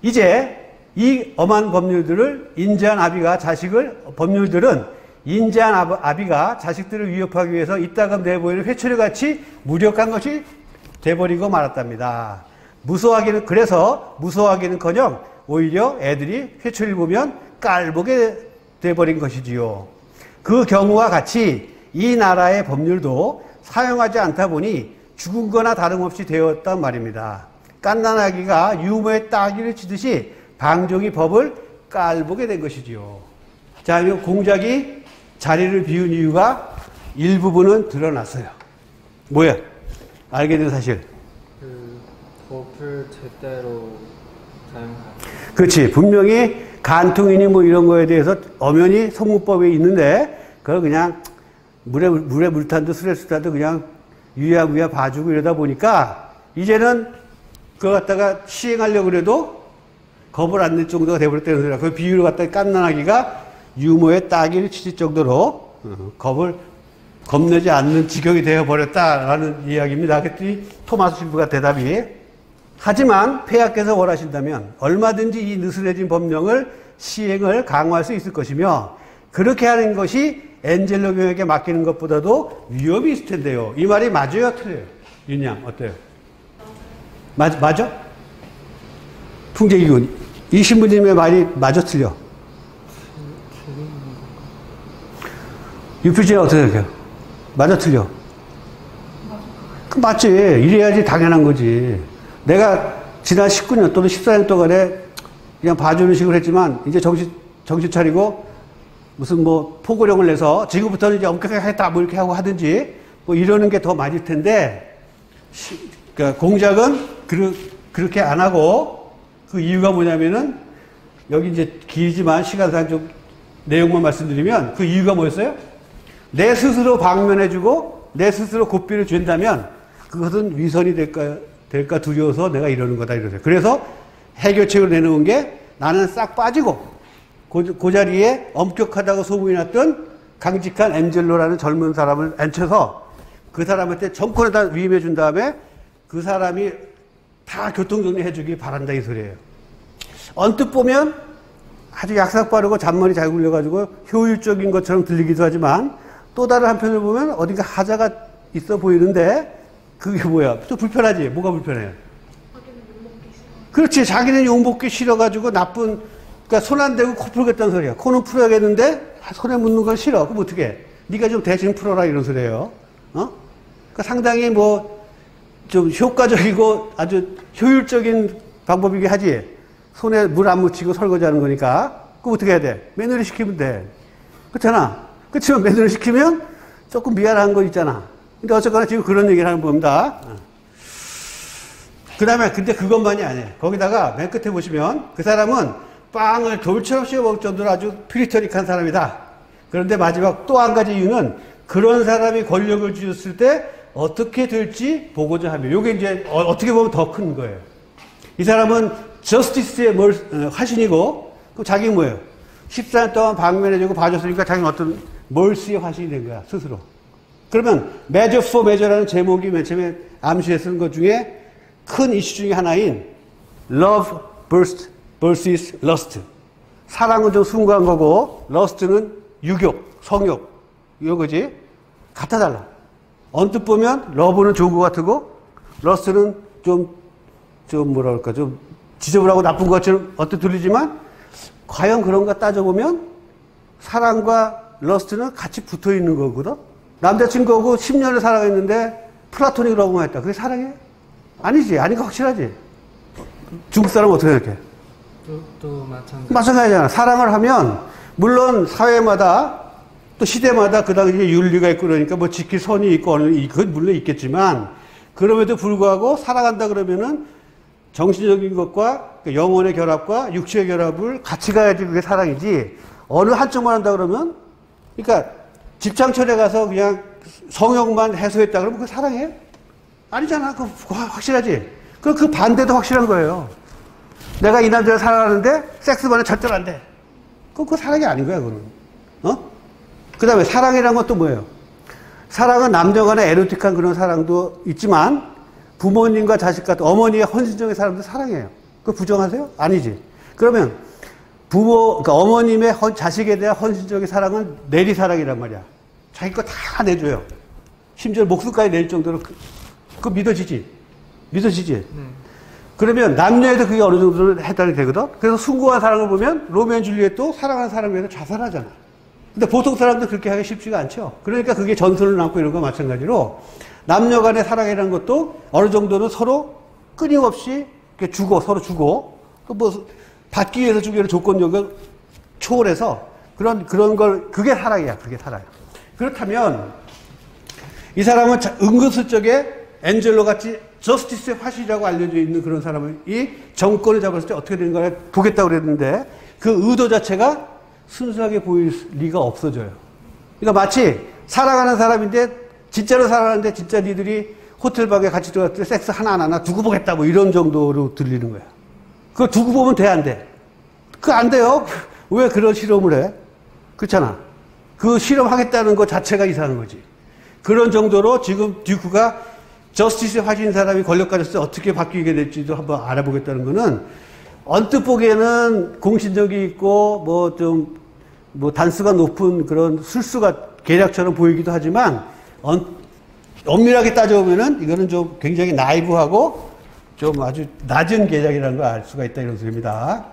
이제 이 엄한 법률들은 인자한 아비가 자식들을 위협하기 위해서 이따금 내보이는 회초리같이 무력한 것이 돼버리고 말았답니다. 무서워하기는커녕 오히려 애들이 회초리를 보면 깔보게 돼버린 것이지요. 그 경우와 같이 이 나라의 법률도 사용하지 않다 보니 죽은 거나 다름없이 되었단 말입니다. 갓난아기가 유모의 따귀를 치듯이 방종이 법을 깔보게 된 것이지요. 자, 이 공작이 자리를 비운 이유가 일부분은 드러났어요. 뭐야? 알게 된 사실. 그 법을 제대로 사용하고. 그렇지. 분명히 간통이니 뭐 이런 거에 대해서 엄연히 성문법에 있는데 그걸 그냥 물에 물탄도 술에 술탄도 그냥 유야무야 봐주고 이러다 보니까 이제는 그거 갖다가 시행하려고 그래도 겁을 안 낼 정도가 돼버렸다는 소리야. 그 비유를 갖다가 깐난아기가 유모의 따귀를 치실 정도로 겁내지 않는 지경이 되어버렸다라는 이야기입니다. 그랬더니 토마스 신부가 대답이, 하지만 폐하께서 원하신다면 얼마든지 이 느슨해진 법령을 시행을 강화할 수 있을 것이며, 그렇게 하는 것이 앤젤로 교회에게 맡기는 것보다도 위험이 있을 텐데요. 이 말이 맞아요, 틀려요? 윤양 어때요? 맞아? 풍재기군, 이 신부님의 말이 맞아, 틀려? 유피지는 어떻게 생각해요? 맞아, 틀려? 그 맞지. 이래야지 당연한 거지. 내가 지난 19년 또는 14년 동안에 그냥 봐주는 식으로 했지만, 이제 정신 차리고 무슨 포고령을 내서 지금부터는 이제 엄격하게 하겠다 뭐 이렇게 하고 하든지 뭐 이러는 게 더 맞을 텐데, 그러니까 공작은 그렇게 안 하고, 그 이유가 뭐냐면은, 여기 이제 길지만 시간상 좀 내용만 말씀드리면, 그 이유가 뭐였어요? 내 스스로 방면해주고 내 스스로 고삐를 준다면 그것은 위선이 될까 두려워서 내가 이러는 거다, 이러세요. 그래서 해결책을 내놓은 게, 나는 싹 빠지고 그 자리에 엄격하다고 소문이 났던 강직한 앤젤로라는 젊은 사람을 앉혀서 그 사람한테 정권에다 위임해 준 다음에 그 사람이 다 교통정리해 주길 바란다, 이 소리예요. 언뜻 보면 아주 약삭 빠르고 잔머리 잘 굴려가지고 효율적인 것처럼 들리기도 하지만, 또 다른 한편을 보면 어딘가 하자가 있어 보이는데, 그게 뭐야? 또 불편하지? 뭐가 불편해요? 그렇지. 자기는 욕먹기 싫어가지고 그러니까 손 안 대고 코 풀겠다는 소리야. 코는 풀어야겠는데 손에 묻는 건 싫어. 그럼 어떻게 해? 네가 좀 대신 풀어라, 이런 소리예요. 그러니까 상당히 좀 효과적이고 아주 효율적인 방법이긴 하지. 손에 물 안 묻히고 설거지하는 거니까. 그거 어떻게 해야 돼? 매너리 시키면 돼. 그렇잖아. 그렇지만 매너리 시키면 조금 미안한 거 있잖아. 근데 어쨌거나 지금 그런 얘기를 하는 겁니다. 그 다음에 근데 그것만이 아니에요. 거기다가 맨 끝에 보시면 그 사람은 빵을 돌처럼 씌워 먹을 정도로 아주 필리터릭한 사람이다. 그런데 마지막 또 한 가지 이유는 그런 사람이 권력을 쥐었을 때 어떻게 될지 보고자 하며, 요게 이제 어떻게 보면 더 큰 거예요. 이 사람은 저스티스의 화신이고, 그럼 자기는 뭐예요? 14년 동안 방면해주고 봐줬으니까 자기는 어떤 멀시의 화신이 된 거야, 스스로. 그러면 measure for measure라는 제목이 맨 처음에 암시에 쓴 것 중에 큰 이슈 중에 하나인 love versus lust. 사랑은 좀 숭고한 거고, lust는 유욕, 성욕, 이거지. 갖다 달라. 언뜻 보면 러브는 좋은 것 같고, lust는 좀 뭐라 그럴까, 좀 지저분하고 나쁜 것처럼 언뜻 들리지만, 과연 그런가 따져보면 사랑과 lust는 같이 붙어 있는 거거든. 남자친구하고 10년을 살아갔는데 플라토닉 러브만 했다. 그게 사랑이에요? 아니지. 아닌 거 확실하지. 중국 사람은 어떻게 생각해? 또 마찬가지. 마찬가지잖아. 사랑을 하면 물론 사회마다 또 시대마다 그 당시에 윤리가 있고 그러니까 뭐 지킬 선이 있고 그건 물론 있겠지만, 그럼에도 불구하고 사랑한다 그러면은 정신적인 것과 영혼의 결합과 육체의 결합을 같이 가야지 그게 사랑이지. 어느 한쪽만 한다 그러면, 그러니까 집창철에 가서 그냥 성욕만 해소했다 그러면 그게 사랑이에요? 아니잖아. 그거 확실하지. 그 반대도 확실한 거예요. 내가 이 남자를 사랑하는데 섹스만은 절대로 안 돼. 그거 사랑이 아닌 거야, 그거는. 그 다음에 사랑이란 것도 뭐예요? 사랑은 남녀 간의 에로틱한 그런 사랑도 있지만, 부모님과 자식 같은 어머니의 헌신적인 사람도 사랑해요. 그거 부정하세요? 아니지. 그러면 그러니까 어머님의 자식에 대한 헌신적인 사랑은 내리사랑이란 말이야. 자기 거 다 내줘요. 심지어 목숨까지 낼 정도로 그거 믿어지지? 그러면 남녀에도 그게 어느 정도는 해당이 되거든? 그래서 숭고한 사랑을 보면 로미오 앤 줄리엣도 사랑하는 사람에 대해서 자살하잖아. 근데 보통 사람들 그렇게 하기 쉽지가 않죠. 그러니까 그게 전설을 남고 이런 거 마찬가지로 남녀 간의 사랑이라는 것도 어느 정도는 서로 끊임없이 서로 주고, 또 뭐 받기 위해서 주기에는 조건력을 초월해서 그런 걸, 그게 사랑이야. 그게 사랑이야. 그렇다면 이 사람은 은근슬쩍에 엔젤로 같이 저스티스의 화신이라고 알려져 있는 그런 사람이 정권을 잡았을 때 어떻게 되는가 보겠다고 그랬는데, 그 의도 자체가 순수하게 보일 리가 없어져요. 그러니까 마치 사랑하는 사람인데, 진짜로 사랑하는데 진짜 니들이 호텔방에 같이 들어갔을 때 섹스 하나 두고 보겠다 뭐 이런 정도로 들리는 거야. 그거 두고 보면 돼, 안 돼? 그거 안 돼요. 왜 그런 실험을 해? 그렇잖아. 그 실험하겠다는 것 자체가 이상한 거지. 그런 정도로 지금 듀크가 저스티스에 화신 사람이 권력 가졌을 때 어떻게 바뀌게 될지도 한번 알아보겠다는 거는, 언뜻 보기에는 공신력이 있고 뭐 단수가 높은 그런 술수가 계략처럼 보이기도 하지만, 엄밀하게 따져보면은 이거는 좀 굉장히 나이브하고 좀 아주 낮은 계략이라는 걸 알 수가 있다, 이런 소리입니다.